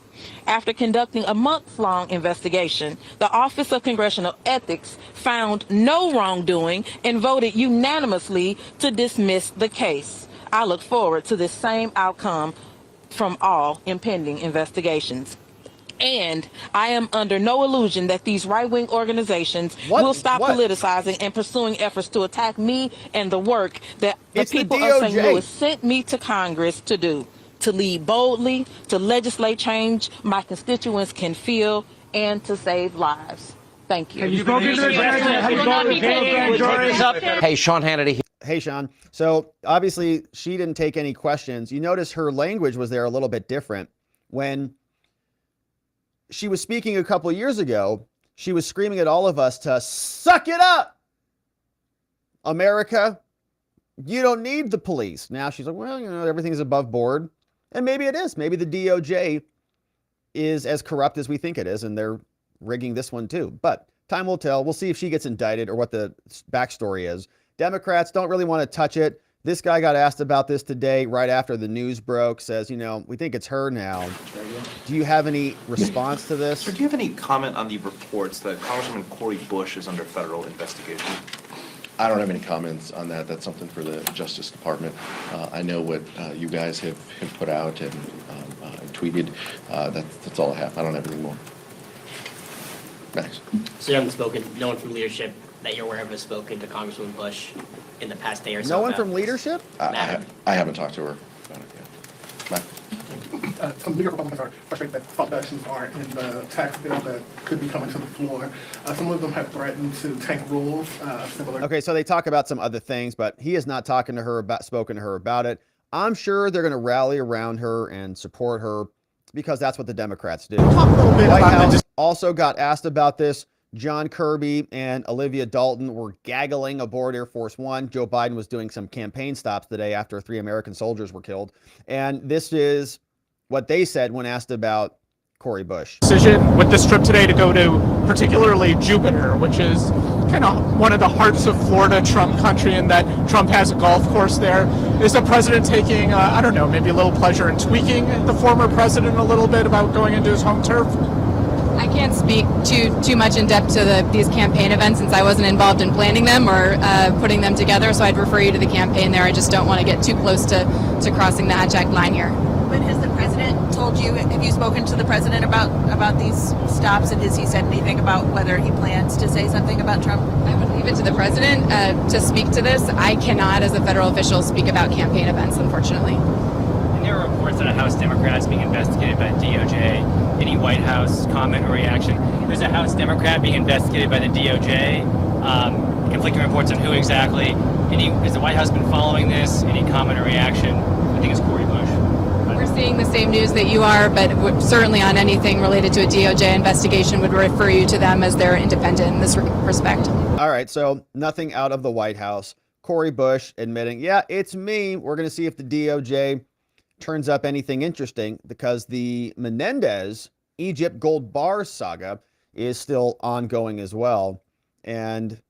after conducting a months-long investigation, the Office of Congressional Ethics found no wrongdoing and voted unanimously to dismiss the case. I look forward to this same outcome from all impending investigations. And I am under no illusion that these right-wing organizations will stop politicizing and pursuing efforts to attack me and the work that the people of St. Louis sent me to Congress to do, to lead boldly, to legislate change my constituents can feel, and to save lives. Thank you. Hey, Sean Hannity. Hey, Sean. So obviously she didn't take any questions. You notice her language was there a little bit different. When she was speaking a couple of years ago, she was screaming at all of us to suck it up, America. You don't need the police. Now she's like, well, you know, everything's above board. And maybe it is. Maybe the DOJ is as corrupt as we think it is, and they're rigging this one too. But time will tell. We'll see if she gets indicted or what the backstory is. Democrats don't really want to touch it. This guy got asked about this today right after the news broke, says, you know, we think it's her now. Do you have any response to this? Sir, do you have any comment on the reports that Congresswoman Cori Bush is under federal investigation? I don't have any comments on that. That's something for the Justice Department. I know what you guys have put out and tweeted. That's all I have. I don't have anything more. Max. So you haven't spoken, no one from leadership that you're aware of has spoken to Congresswoman Bush in the past day or so? No one from leadership? I haven't talked to her about it yet. Max. Some legal Republicans are frustrated that fault deductions are in the tax bill that could be coming to the floor. Some of them have threatened to tank rules similar. Okay, so they talk about some other things, but he has not spoken to her about it. I'm sure they're going to rally around her and support her because that's what the Democrats do. White House also got asked about this. John Kirby and Olivia Dalton were gaggling aboard Air Force One. Joe Biden was doing some campaign stops today after 3 American soldiers were killed. And this is what they said when asked about Cori Bush. Decision with this trip today to go to particularly Jupiter, which is kind of one of the hearts of Florida, Trump country, in that Trump has a golf course there. Is the president taking, I don't know, maybe a little pleasure in tweaking the former president a little bit about going into his home turf? I can't speak too much in depth to these campaign events since I wasn't involved in planning them or putting them together, so I'd refer you to the campaign there. I just don't want to get too close to crossing the Hatch Act line here. But has the president told you, have you spoken to the president about these stops, and has he said anything about whether he plans to say something about Trump? I would leave it to the president to speak to this. I cannot, as a federal official, speak about campaign events, unfortunately. And there are reports that a House Democrat is being investigated by the DOJ. Any White House comment or reaction? There's a House Democrat being investigated by the DOJ. Conflicting reports on who exactly. Has the White House been following this? Any comment or reaction? I think it's Cori Bush. We're seeing the same news that you are, but certainly on anything related to a DOJ investigation would refer you to them as they're independent in this respect. All right, so nothing out of the White House. Cori Bush admitting, yeah, it's me. We're going to see if the DOJ turns up anything interesting because the Menendez Egypt gold bar saga is still ongoing as well. And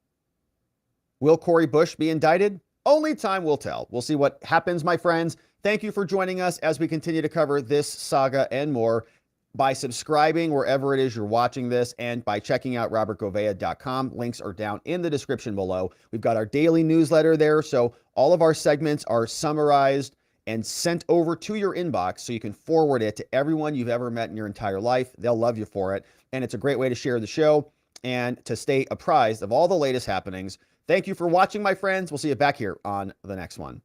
will Cori Bush be indicted? Only time will tell. We'll see what happens, my friends. Thank you for joining us as we continue to cover this saga and more by subscribing wherever it is you're watching this and by checking out robertgovea.com. Links are down in the description below. We've got our daily newsletter there, so all of our segments are summarized and sent over to your inbox so you can forward it to everyone you've ever met in your entire life. They'll love you for it. And it's a great way to share the show and to stay apprised of all the latest happenings. Thank you for watching, my friends. We'll see you back here on the next one.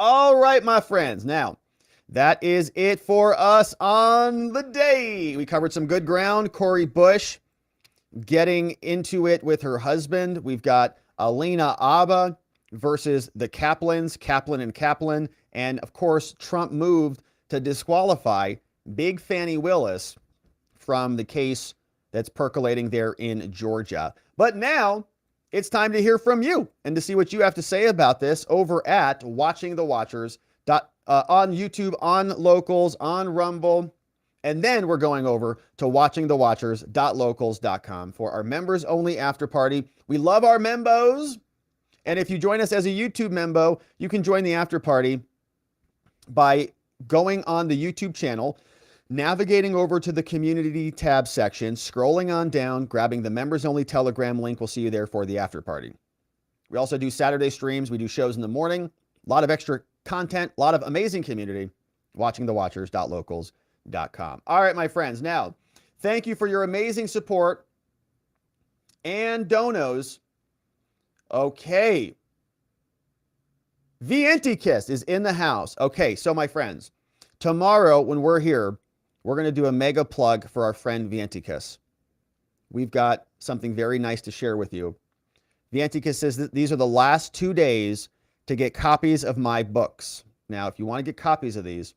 All right, my friends. Now, that is it for us on the day. We covered some good ground. Cori Bush getting into it with her husband. We've got Alina Habba versus the Kaplans, Kaplan and Kaplan. And of course, Trump moved to disqualify Big Fani Willis from the case that's percolating there in Georgia. But now it's time to hear from you and to see what you have to say about this over at Watching the Watchers on YouTube, on Locals, on Rumble. And then we're going over to watchingthewatchers.locals.com for our members only after party. We love our membos. And if you join us as a YouTube membo, you can join the after party by going on the YouTube channel, navigating over to the community tab section, scrolling on down, grabbing the members only Telegram link. We'll see you there for the after party. We also do Saturday streams. We do shows in the morning, a lot of extra content, a lot of amazing community. Watchingthewatchers.locals.com. All right, my friends. Now, thank you for your amazing support and donos. Okay. Vientikis is in the house. Okay, so my friends, tomorrow when we're here, we're going to do a mega plug for our friend Vientikis. We've got something very nice to share with you. Vientikis says that these are the last 2 days to get copies of my books. Now, if you want to get copies of these,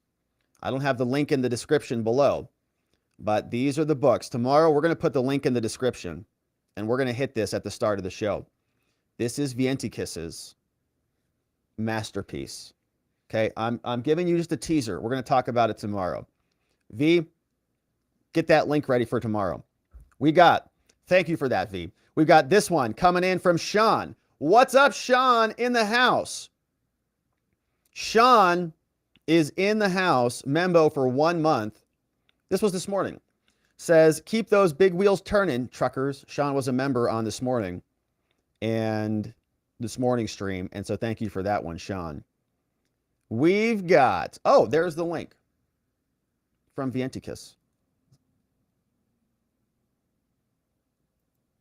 I don't have the link in the description below, but these are the books. Tomorrow, we're going to put the link in the description, and we're going to hit this at the start of the show. This is Vientikis's masterpiece. Okay, I'm giving you just a teaser. We're going to talk about it tomorrow. V, get that link ready for tomorrow. Thank you for that, V. We've got this one coming in from Sean. What's up, Sean, in the house? Sean is in the house, membo for 1 month. This was this morning. Says, keep those big wheels turning, truckers. Sean was a member on this morning and this morning stream. And so thank you for that one, Sean. We've got, oh, there's the link from Vientikis.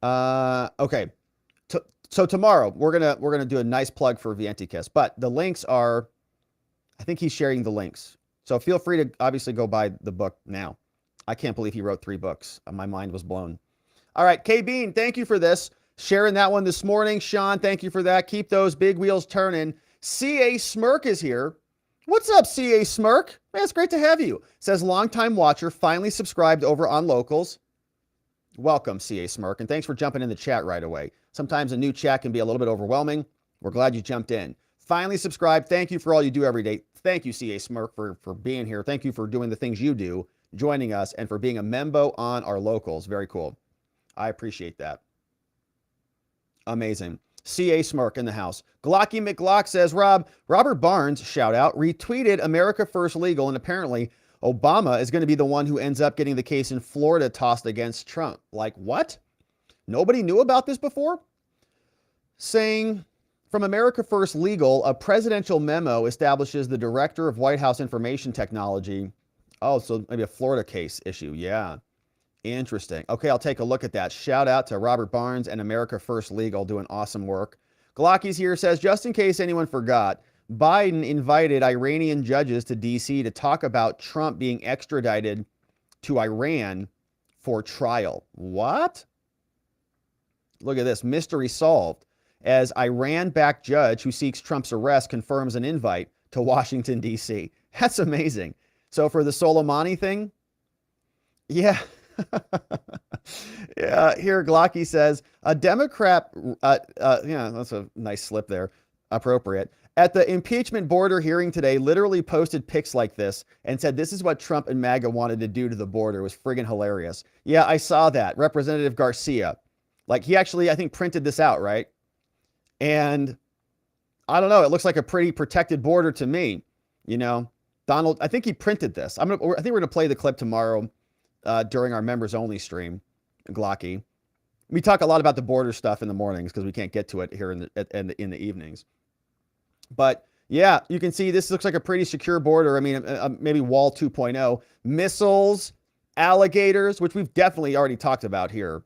Okay. So tomorrow we're gonna do a nice plug for Vientikis, but the links are, I think he's sharing the links. So feel free to obviously go buy the book now. I can't believe he wrote 3 books. My mind was blown. All right, K Bean, thank you for this. Sharing that one this morning. Sean, thank you for that. Keep those big wheels turning. CA Smirk is here. What's up, CA Smirk? Man, it's great to have you. Says longtime watcher, finally subscribed over on Locals. Welcome, CA Smirk, and thanks for jumping in the chat right away. Sometimes a new chat can be a little bit overwhelming. We're glad you jumped in. Finally subscribed. Thank you for all you do every day. Thank you, CA Smirk, for being here. Thank you for doing the things you do, joining us, and for being a membo on our Locals. Very cool. I appreciate that. Amazing. CA Smirk in the house. Glocky McGlock says, Robert Barnes, shout out, retweeted America First Legal, and apparently Obama is going to be the one who ends up getting the case in Florida tossed against Trump. Like, what? Nobody knew about this before? Saying, from America First Legal, a presidential memo establishes the director of White House Information Technology. Oh, so maybe a Florida case issue. Yeah. Interesting. Okay, I'll take a look at that. Shout out to Robert Barnes and America First Legal doing awesome work. Glocky's here says, just in case anyone forgot, Biden invited Iranian judges to D.C. to talk about Trump being extradited to Iran for trial. What? Look at this. Mystery solved. As Iran-backed judge who seeks Trump's arrest confirms an invite to Washington, D.C. That's amazing. So for the Soleimani thing? Yeah. Yeah. Here, Glocky says, a Democrat, yeah, that's a nice slip there. Appropriate. At the impeachment border hearing today, literally posted pics like this and said, this is what Trump and MAGA wanted to do to the border. It was friggin' hilarious. Yeah, I saw that. Representative Garcia. Like, he actually, I think, printed this out, right? And I don't know. It looks like a pretty protected border to me. You know, Donald, I think he printed this. I think we're going to play the clip tomorrow during our members only stream, Glocky. We talk a lot about the border stuff in the mornings because we can't get to it here in the evenings. But yeah, you can see this looks like a pretty secure border. I mean, maybe wall 2.0, missiles, alligators, which we've definitely already talked about here.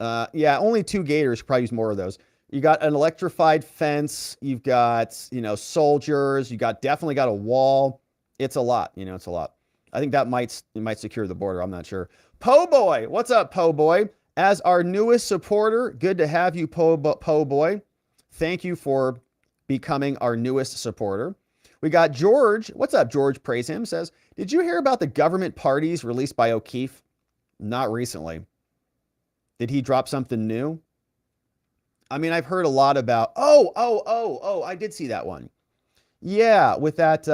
Yeah, only 2 gators, probably use more of those. You got an electrified fence. You've got, soldiers. You definitely got a wall. It's a lot. It's a lot. I think that might secure the border. I'm not sure. Po Boy, what's up, Po Boy? As our newest supporter, good to have you, Po Boy. Thank you for becoming our newest supporter. We got George. What's up, George? Praise him. Says, did you hear about the government parties released by O'Keefe? Not recently. Did he drop something new? I mean, I've heard a lot about, I did see that one. Yeah, with that,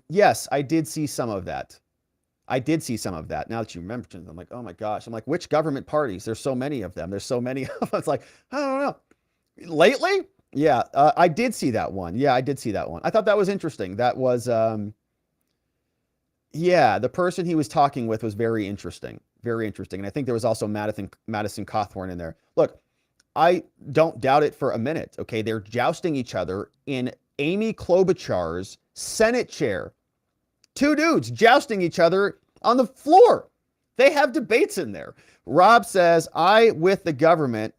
yes, I did see some of that. Now that you remember, I'm like, oh my gosh. I'm like, which government parties? There's so many of them. It's like, I don't know. Lately? Yeah, I did see that one. I thought that was interesting. That was, the person he was talking with was very interesting. And I think there was also Madison Cawthorn in there. Look, I don't doubt it for a minute. Okay, they're jousting each other in Amy Klobuchar's Senate chair. Two dudes jousting each other on the floor. They have debates in there. Rob says, I'm with the government.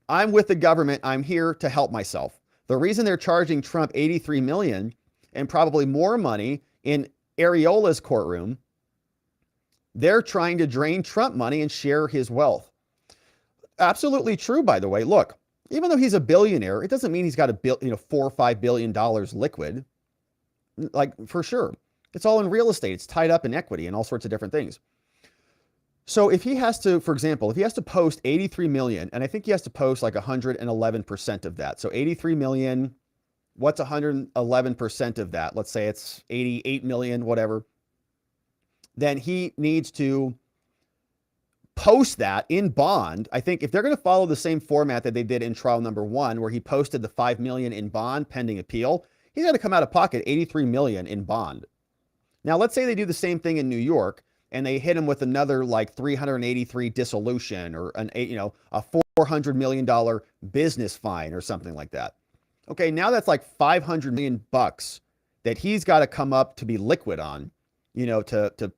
I'm here to help myself. The reason they're charging Trump $83 million and probably more money in Areola's courtroom, they're trying to drain Trump money and share his wealth. Absolutely true, by the way. Look, even though he's a billionaire, it doesn't mean he's got $4 or $5 billion liquid. Like, for sure. It's all in real estate. It's tied up in equity and all sorts of different things. So if he has to, for example, if he has to post 83 million, and I think he has to post like 111% of that. So 83 million, what's 111% of that? Let's say it's 88 million, whatever. Then he needs to post that in bond. I think if they're going to follow the same format that they did in trial number 1, where he posted the 5 million in bond pending appeal, he's got to come out of pocket 83 million in bond. Now, let's say they do the same thing in New York and they hit him with another like 383 dissolution or a $400 million business fine or something like that. Okay, now that's like $500 million that he's got to come up to be liquid on, to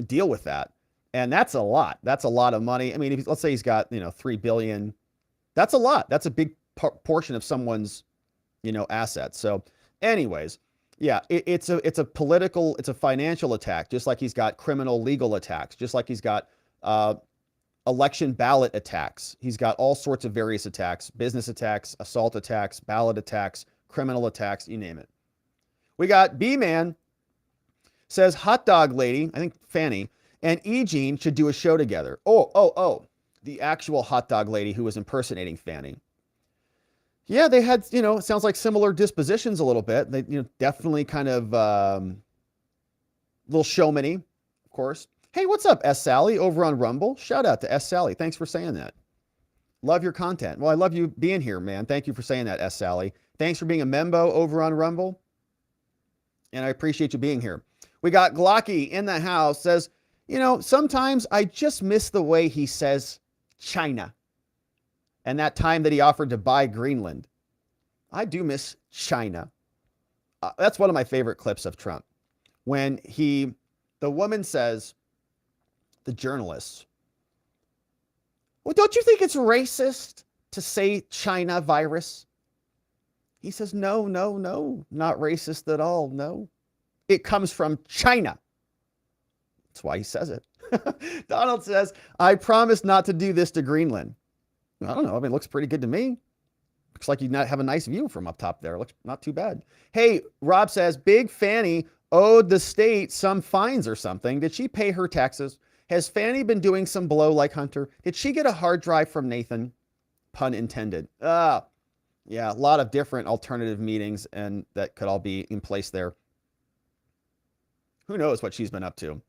deal with that. And that's a lot. That's a lot of money. I mean, let's say he's got, $3 billion. That's a lot. That's a big portion of someone's, assets. So anyways, yeah, it's a political, it's a financial attack, just like he's got criminal legal attacks, just like he's got election ballot attacks. He's got all sorts of various attacks, business attacks, assault attacks, ballot attacks, criminal attacks, you name it. We got B-Man says, hot dog lady, I think Fani, and E-Gene should do a show together. Oh, the actual hot dog lady who was impersonating Fani. Yeah, they had, it sounds like similar dispositions a little bit. They, definitely kind of little showmany, of course. Hey, what's up, S. Sally over on Rumble? Shout out to S. Sally. Thanks for saying that. Love your content. Well, I love you being here, man. Thank you for saying that, S. Sally. Thanks for being a membo over on Rumble. And I appreciate you being here. We got Glocky in the house, says, sometimes I just miss the way he says China. And that time that he offered to buy Greenland. I do miss China. That's one of my favorite clips of Trump. When the woman says, the journalist, well, don't you think it's racist to say China virus? He says, no, not racist at all. No, it comes from China. That's why he says it. Donald says, I promise not to do this to Greenland. I don't know. I mean, it looks pretty good to me. Looks like you have a nice view from up top there. Looks not too bad. Hey, Rob says, Big Fani owed the state some fines or something. Did she pay her taxes? Has Fani been doing some blow like Hunter? Did she get a hard drive from Nathan? Pun intended. Yeah, a lot of different alternative meetings and that could all be in place there. Who knows what she's been up to?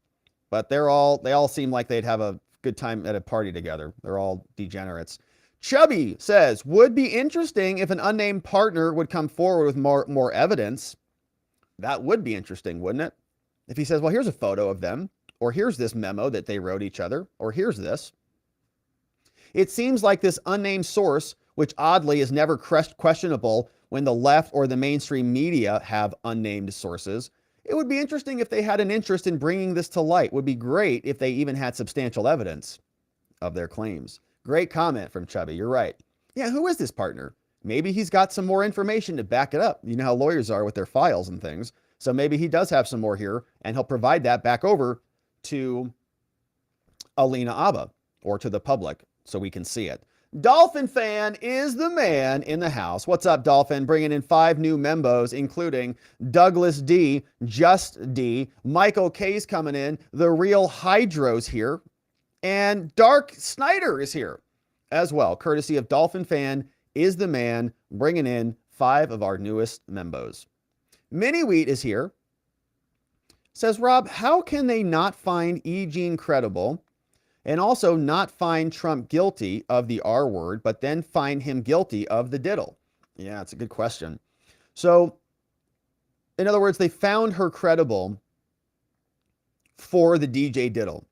But they all seem like they'd have a good time at a party together. They're all degenerates. Chubby says, would be interesting if an unnamed partner would come forward with more evidence. That would be interesting, wouldn't it? If he says, well, here's a photo of them, or here's this memo that they wrote each other, or here's this. It seems like this unnamed source, which oddly is never questionable when the left or the mainstream media have unnamed sources. It would be interesting if they had an interest in bringing this to light. It would be great if they even had substantial evidence of their claims. Great comment from Chubby. You're right. Yeah, who is this partner? maybe he's got some more information to back it up. You know how lawyers are with their files and things. So maybe he does have some more here, and he'll provide that back over to Alina Habba or to the public so we can see it. Dolphin Fan is the man in the house. What's up, Dolphin? Bringing in 5 new membos, including Douglas D, Just D, Michael K's coming in, the real Hydro's here, and Dark Snyder is here as well, courtesy of Dolphin Fan is the man, bringing in 5 of our newest membos. Mini Wheat is here. Says, Rob, how can they not find E. Jean credible and also not find Trump guilty of the R word, but then find him guilty of the diddle? Yeah, it's a good question. So, in other words, they found her credible for the DJ diddle.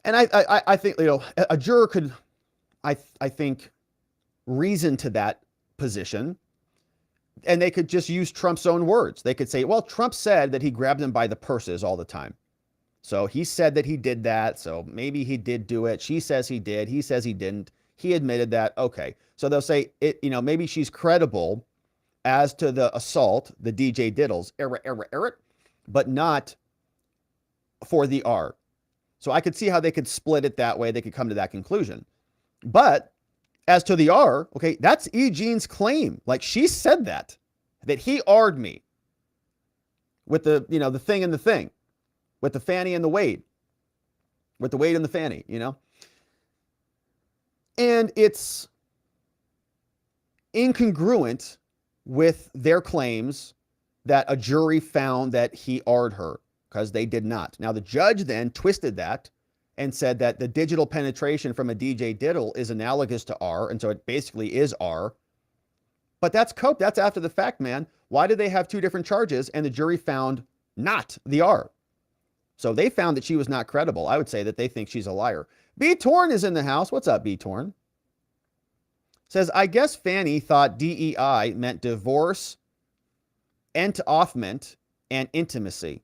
And I think, you know, a juror could, I think, reason to that position. And they could just use Trump's own words. They could say, well, Trump said that he grabbed him by the purses all the time. So he said that he did that. So maybe he did do it. She says he did. He says he didn't. He admitted that. Okay. So they'll say, you know, maybe she's credible as to the assault, the DJ diddles, but not for the R. So I could see how they could split it that way. They could come to that conclusion. But as to the R, okay, that's E. Jean's claim. Like, she said that he R'd me with the, you know, the thing and the thing, with the Fanny and the Wade, with the Wade and the Fanny, you know? And it's incongruent with their claims that a jury found that he R'd her, because they did not. Now, the judge then twisted that and said that the digital penetration from a DJ diddle is analogous to R, and so it basically is R. But that's cope. That's after the fact, man. Why did they have 2 different charges and the jury found not the R? So they found that she was not credible. I would say that they think she's a liar. B. Torn is in the house. What's up, B. Torn? Says, I guess Fanny thought DEI meant divorce, ent-offment, and intimacy.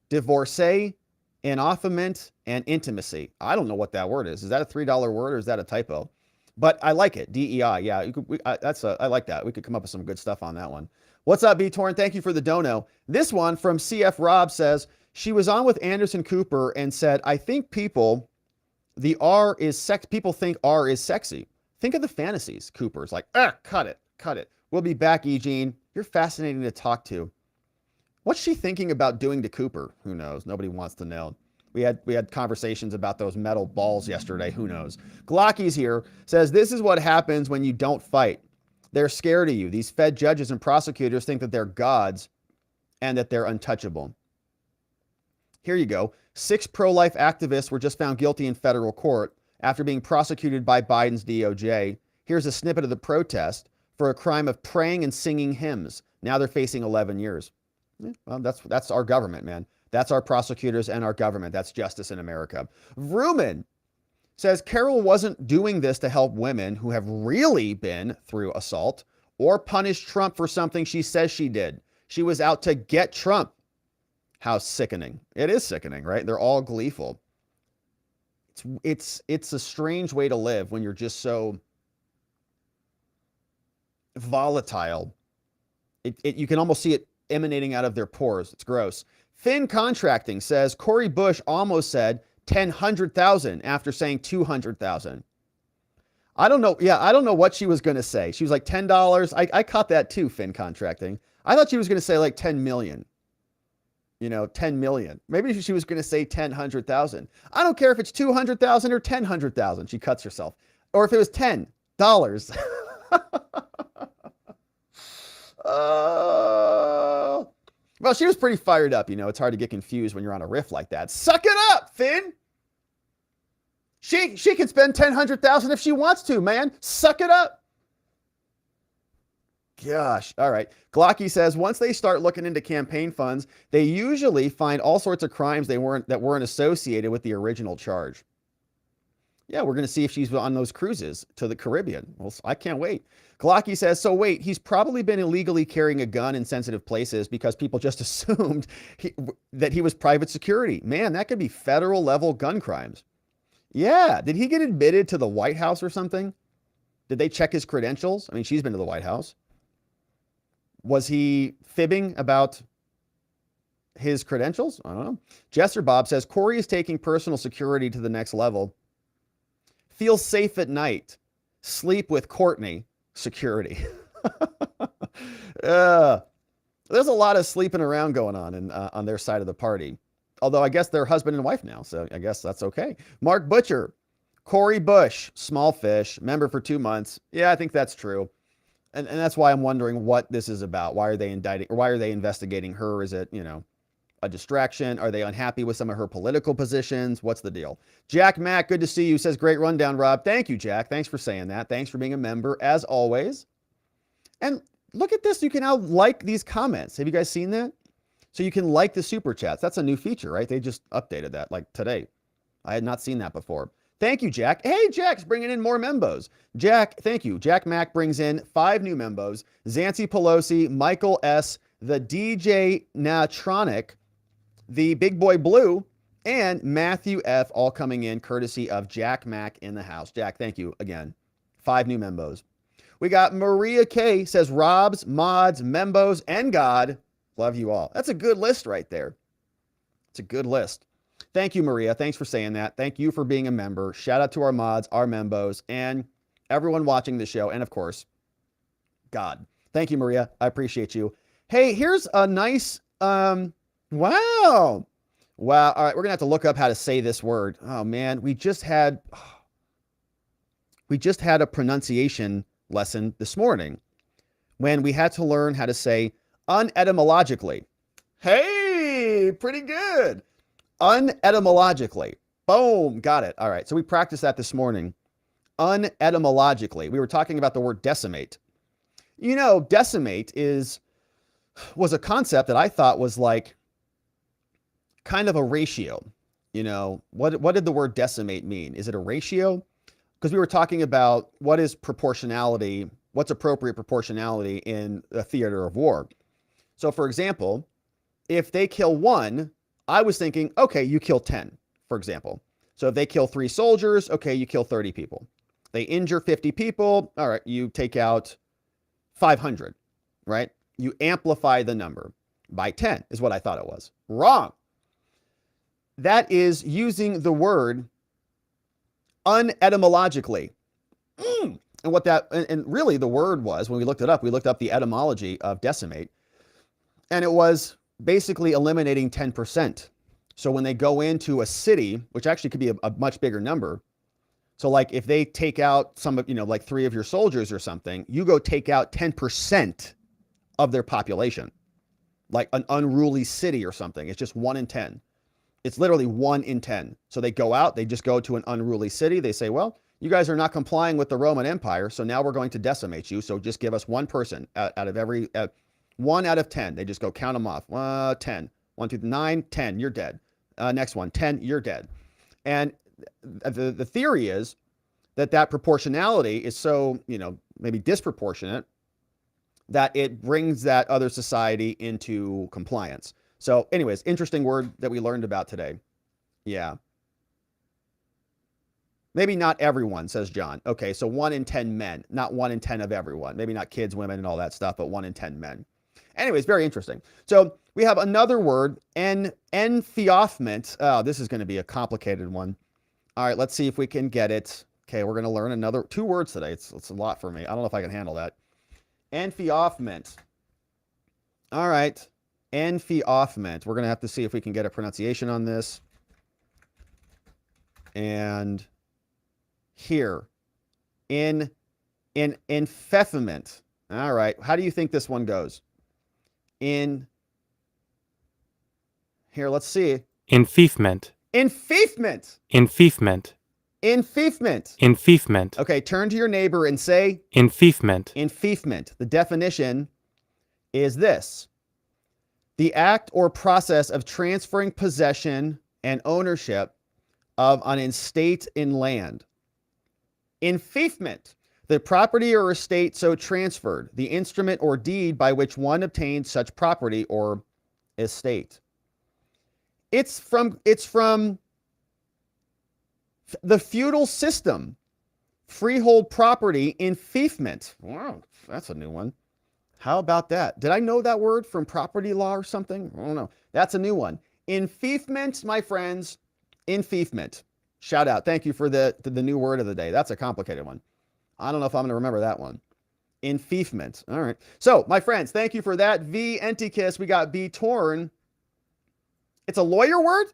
Divorcee, enoffment, and intimacy. I don't know what that word is. Is that a $3 word or is that a typo? But I like it. DEI. Yeah, I like that. We could come up with some good stuff on that one. What's up, B-Torn? Thank you for the dono. This one from CF Rob says, she was on with Anderson Cooper and said, I think people think R is sexy. Think of the fantasies. Cooper's like, cut it. We'll be back, E. Jean. You're fascinating to talk to. What's she thinking about doing to Cooper? Who knows? Nobody wants to know. We had conversations about those metal balls yesterday. Who knows? Glocky's here, says, this is what happens when you don't fight. They're scared of you. These Fed judges and prosecutors think that they're gods and that they're untouchable. Here you go. 6 pro-life activists were just found guilty in federal court after being prosecuted by Biden's DOJ. Here's a snippet of the protest for a crime of praying and singing hymns. Now they're facing 11 years. Well, that's our government, man. That's our prosecutors and our government. That's justice in America. Vrooman says Carroll wasn't doing this to help women who have really been through assault or punish Trump for something she says she did. She was out to get Trump. How sickening. It is sickening, right? They're all gleeful. It's a strange way to live when you're just so volatile. You can almost see it emanating out of their pores. It's gross. Finn Contracting says Cori Bush almost said 100,000 after saying 200,000. I don't know. Yeah, I don't know what she was going to say. She was like $10. I caught that too, Finn Contracting. I thought she was going to say like 10 million. You know, 10 million. Maybe she was going to say 100,000. I don't care if it's 200,000 or 100,000. She cuts herself. Or if it was $10. Well, she was pretty fired up. You know, it's hard to get confused when you're on a riff like that. Suck it up, Finn. She can spend 100,000 if she wants to, man. Suck it up. Gosh. All right. Glocky says once they start looking into campaign funds, they usually find all sorts of crimes that weren't associated with the original charge. Yeah, we're going to see if she's on those cruises to the Caribbean. Well, I can't wait. Glocky says, so wait, he's probably been illegally carrying a gun in sensitive places because people just assumed that he was private security. Man, that could be federal level gun crimes. Yeah. Did he get admitted to the White House or something? Did they check his credentials? I mean, she's been to the White House. Was he fibbing about his credentials? I don't know. Jester Bob says, Cori is taking personal security to the next level. Feel safe at night. Sleep with Courtney. Security. There's a lot of sleeping around going on their side of the party. Although I guess they're husband and wife now, so I guess that's okay. Mark Butcher. Cori Bush, small fish, member for 2 months. Yeah, I think that's true. And that's why I'm wondering what this is about. Why are they indicting, or why are they investigating her? Is it, a distraction? Are they unhappy with some of her political positions? What's the deal? Jack Mack, good to see you. Says, great rundown, Rob. Thank you, Jack. Thanks for saying that. Thanks for being a member, as always. And look at this. You can now like these comments. Have you guys seen that? So you can like the super chats. That's a new feature, right? They just updated that like today. I had not seen that before. Thank you, Jack. Hey, Jack's bringing in more membos. Jack, thank you. Jack Mack brings in 5 new membos. Zancy Pelosi, Michael S., the DJ Natronic, the Big Boy Blue, and Matthew F. all coming in courtesy of Jack Mack in the house. Jack, thank you again. 5 new membos. We got Maria K. says, Robs, mods, membos, and God. Love you all. That's a good list right there. It's a good list. Thank you, Maria. Thanks for saying that. Thank you for being a member. Shout out to our mods, our membos, and everyone watching the show. And of course, God. Thank you, Maria. I appreciate you. Hey, here's a nice, wow. Wow. All right. We're going to have to look up how to say this word. Oh man. We just had a pronunciation lesson this morning when we had to learn how to say unetymologically. Hey, pretty good. Unetymologically. Boom. Got it. All right. So we practiced that this morning. Unetymologically. We were talking about the word decimate. Decimate was a concept that I thought was like kind of a ratio. What did the word decimate mean? Is it a ratio? Because we were talking about what is proportionality, what's appropriate proportionality in a theater of war. So for example, if they kill 1, I was thinking, okay, you kill 10, for example. So if they kill 3 soldiers, okay, you kill 30 people. They injure 50 people, all right, you take out 500, right? You amplify the number by 10 is what I thought it was. Wrong. That is using the word unetymologically. And what that, and really the word was, when we looked it up, we looked up the etymology of decimate, and it was basically eliminating 10%. So when they go into a city, which actually could be a much bigger number. So like if they take out some of, like 3 of your soldiers or something, you go take out 10% of their population, like an unruly city or something. It's just 1 in 10. It's literally 1 in 10. So they go out, they just go to an unruly city. They say, well, you guys are not complying with the Roman Empire. So now we're going to decimate you. So just give us 1 person out of every, 1 out of 10. They just go count them off. 10, 1, 2, 9, 10, you're dead. Next one, 10, you're dead. And the theory is that proportionality is so, maybe disproportionate that it brings that other society into compliance. So anyways, interesting word that we learned about today. Yeah. Maybe not everyone, says John. Okay, so 1 in 10 men, not 1 in 10 of everyone. Maybe not kids, women, and all that stuff, but 1 in 10 men. Anyways, very interesting. So we have another word, enfeoffment. Oh, this is going to be a complicated one. All right, let's see if we can get it. Okay, we're going to learn 2 words today. It's a lot for me. I don't know if I can handle that. Enfeoffment. All right, enfeoffment. We're going to have to see if we can get a pronunciation on this. And here, enfeoffment. All right, how do you think this one goes? Here, let's see. Enfeoffment. Enfeoffment. Enfeoffment. Enfeoffment. Enfeoffment. Okay, turn to your neighbor and say enfeoffment. Enfeoffment. The definition is this: the act or process of transferring possession and ownership of an estate in land. Enfeoffment. The property or estate so transferred, the instrument or deed by which one obtains such property or estate. It's from the feudal system. Freehold property enfeoffment. Wow, that's a new one. How about that? Did I know that word from property law or something? I don't know. That's a new one. Enfeoffment, my friends. Enfeoffment. Shout out. Thank you for the new word of the day. That's a complicated one. I don't know if I'm going to remember that one. Enfeoffment. All right. So, my friends, thank you for that. V. Enticus. We got B. Torn. It's a lawyer word?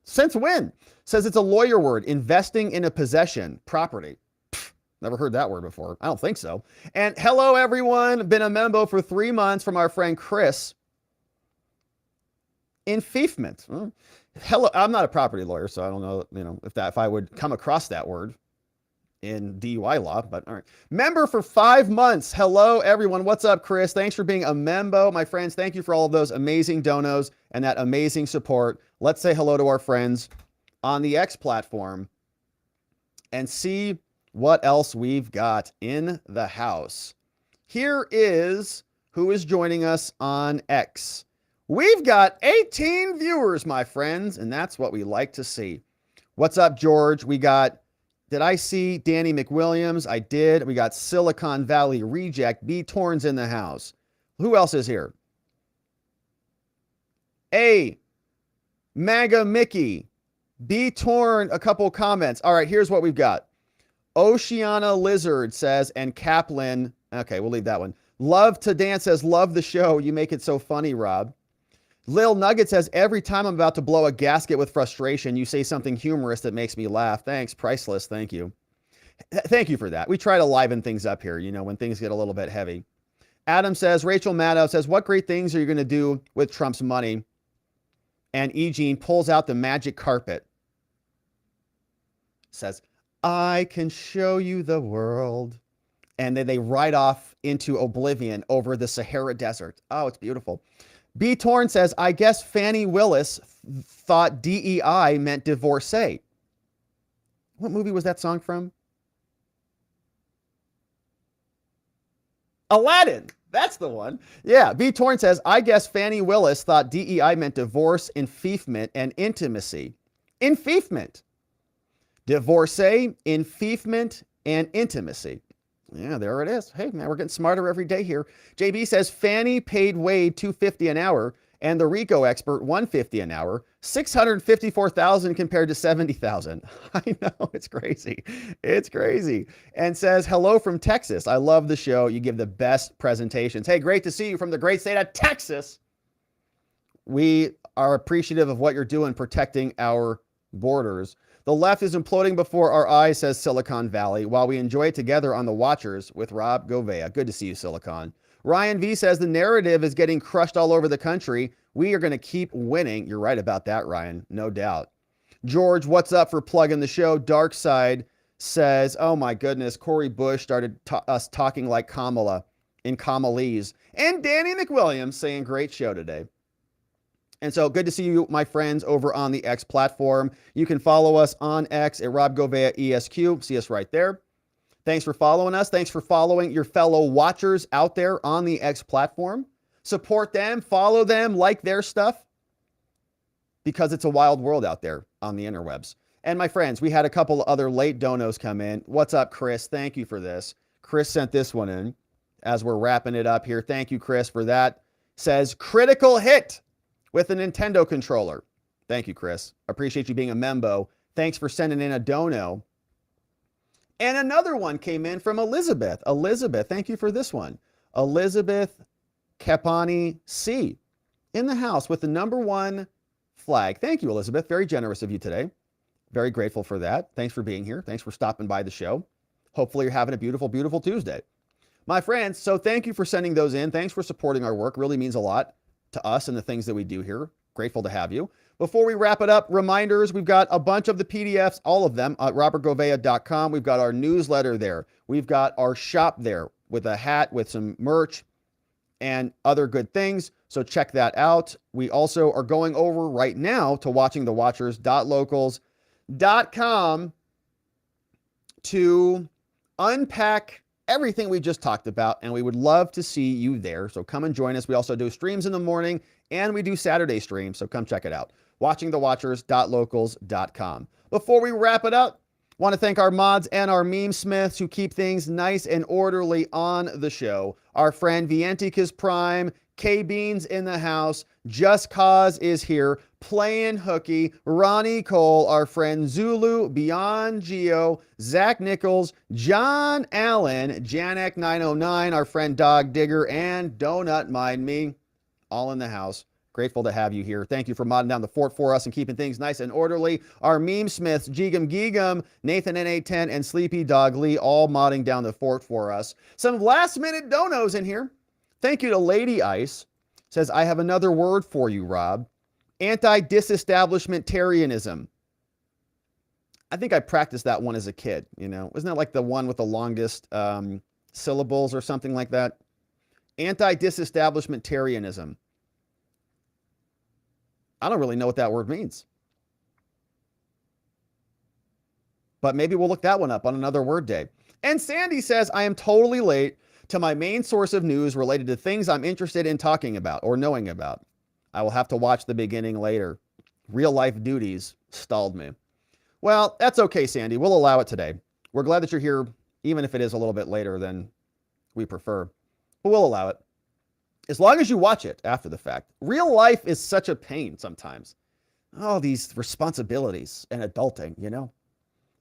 Since when? Says it's a lawyer word. Investing in a possession, property. Never heard that word before. I don't think so. And hello, everyone. Been a member for 3 months from our friend Chris. Enfeoffment. Hello. I'm not a property lawyer, so I don't know, if I would come across that word in DUI law, but all right. Member for 5 months. Hello, everyone. What's up, Chris? Thanks for being a member. My friends, thank you for all of those amazing donos and that amazing support. Let's say hello to our friends on the X platform and see what else we've got in the house. Here is who is joining us on X. We've got 18 viewers, my friends, and that's what we like to see. What's up, George? Did I see Danny McWilliams? I did. We got Silicon Valley Reject. B. Torn's in the house. Who else is here? A. MAGA Mickey. B. Torn, a couple comments. All right, here's what we've got. Oceana Lizard says, and Kaplan. Okay, we'll leave that one. Love to Dance says, love the show. You make it so funny, Rob. Lil Nugget says, every time I'm about to blow a gasket with frustration, you say something humorous that makes me laugh. Thanks. Priceless. Thank you. Thank you for that. We try to liven things up here, when things get a little bit heavy. Adam says, Rachel Maddow says, what great things are you going to do with Trump's money? And Eugene pulls out the magic carpet. Says, I can show you the world. And then they ride off into oblivion over the Sahara Desert. Oh, it's beautiful. B. Torn says, I guess Fani Willis thought DEI meant divorcee. What movie was that song from? Aladdin. That's the one. Yeah. B. Torn says, I guess Fani Willis thought DEI meant divorce, enfeoffment, and intimacy. Enfeoffment. Divorcee, enfeoffment, and intimacy. Yeah, there it is. Hey, man, we're getting smarter every day here. JB says Fannie paid Wade $250 an hour and the RICO expert $150 an hour. $654,000 compared to $70,000. I know, it's crazy. It's crazy. And says, hello from Texas. I love the show. You give the best presentations. Hey, great to see you from the great state of Texas. We are appreciative of what you're doing protecting our borders. The left is imploding before our eyes, says Silicon Valley, while we enjoy it together on The Watchers with Rob Govea. Good to see you, Silicon. Ryan V says the narrative is getting crushed all over the country. We are going to keep winning. You're right about that, Ryan. No doubt. George, what's up for plugging the show? Dark Side says, oh my goodness, Cori Bush started us talking like Kamala in Kamalese. And Danny McWilliams saying great show today. And so good to see you, my friends, over on the X platform. You can follow us on X at Rob Govea ESQ. See us right there. Thanks for following us. Thanks for following your fellow watchers out there on the X platform. Support them, follow them, like their stuff, because it's a wild world out there on the interwebs. And my friends, we had a couple of other late donos come in. What's up, Chris? Thank you for this. Chris sent this one in as we're wrapping it up here. Thank you, Chris, for that. Says, critical hit with a Nintendo controller. Thank you, Chris. Appreciate you being a membo. Thanks for sending in a dono. And another one came in from Elizabeth. Elizabeth, thank you for this one. Elizabeth Capani C. in the house with the #1 flag. Thank you, Elizabeth. Very generous of you today. Very grateful for that. Thanks for being here. Thanks for stopping by the show. Hopefully you're having a beautiful, beautiful Tuesday. My friends, so thank you for sending those in. Thanks for supporting our work. Really means a lot to us and the things that we do here. Grateful to have you. Before we wrap it up, reminders, we've got a bunch of the PDFs, all of them at robertgovea.com. We've got our newsletter there. We've got our shop there with a hat, with some merch and other good things. So check that out. We also are going over right now to watchingthewatchers.locals.com to unpack everything we just talked about, and we would love to see you there. So come and join us. We also do streams in the morning, and we do Saturday streams, so come check it out. watchingthewatchers.locals.com. Before we wrap it up, Want to thank our mods and our meme smiths who keep things nice and orderly on the show. Our friend Vienticus Prime, K-Beans in the house, Just Cause is here, Playing Hooky, Ronnie Cole, our friend Zulu, Beyond Geo, Zach Nichols, John Allen, Janek909, our friend Dog Digger, and Donut Mind Me, all in the house. Grateful to have you here. Thank you for modding down the fort for us and keeping things nice and orderly. Our meme smiths, Jigum Geegum, Nathan NA10, and Sleepy Dog Lee, all modding down the fort for us. Some last minute donos in here. Thank you to Lady Ice. Says, I have another word for you, Rob. Anti-disestablishmentarianism. I think I practiced that one as a kid, you know. Wasn't that like the one with the longest syllables or something like that? Anti-disestablishmentarianism. I don't really know what that word means. But maybe we'll look that one up on another word day. And Sandy says, I am totally late to my main source of news related to things I'm interested in talking about or knowing about. I will have to watch the beginning later. Real life duties stalled me. Well, that's okay, Sandy. We'll allow it today. We're glad that you're here, even if it is a little bit later than we prefer. But we'll allow it. As long as you watch it after the fact. Real life is such a pain sometimes. Oh, these responsibilities and adulting, you know.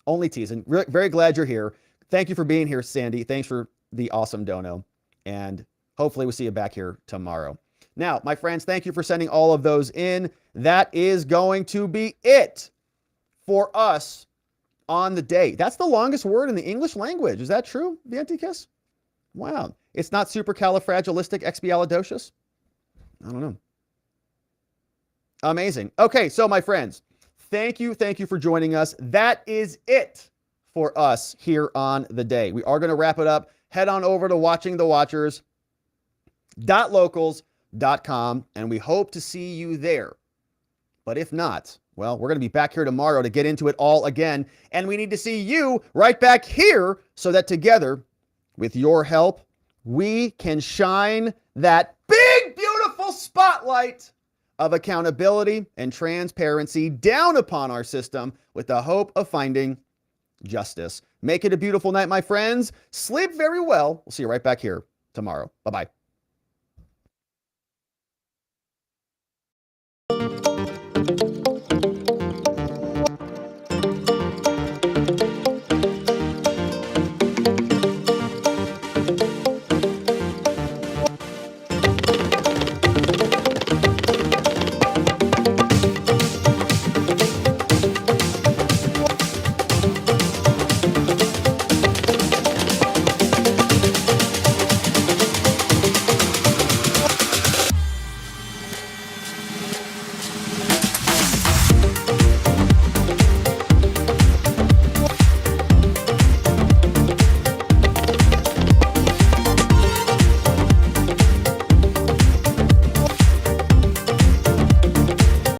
Only teasing. Very glad you're here. Thank you for being here, Sandy. Thanks for the awesome dono. And hopefully we'll see you back here tomorrow. Now, my friends, thank you for sending all of those in. That is going to be it for us on the day. That's the longest word in the English language. Is that true, Vienticus? Wow. It's not supercalifragilisticexpialidocious? I don't know. Amazing. Okay, so my friends, thank you for joining us. That is it for us here on the day. We are going to wrap it up. Head on over to watchingthewatchers.locals.com, and we hope to see you there. But if not, well, we're going to be back here tomorrow to get into it all again, and we need to see you right back here so that together, with your help, we can shine that big, beautiful spotlight of accountability and transparency down upon our system with the hope of finding justice. Make it a beautiful night, my friends. Sleep very well. We'll see you right back here tomorrow. Bye-bye.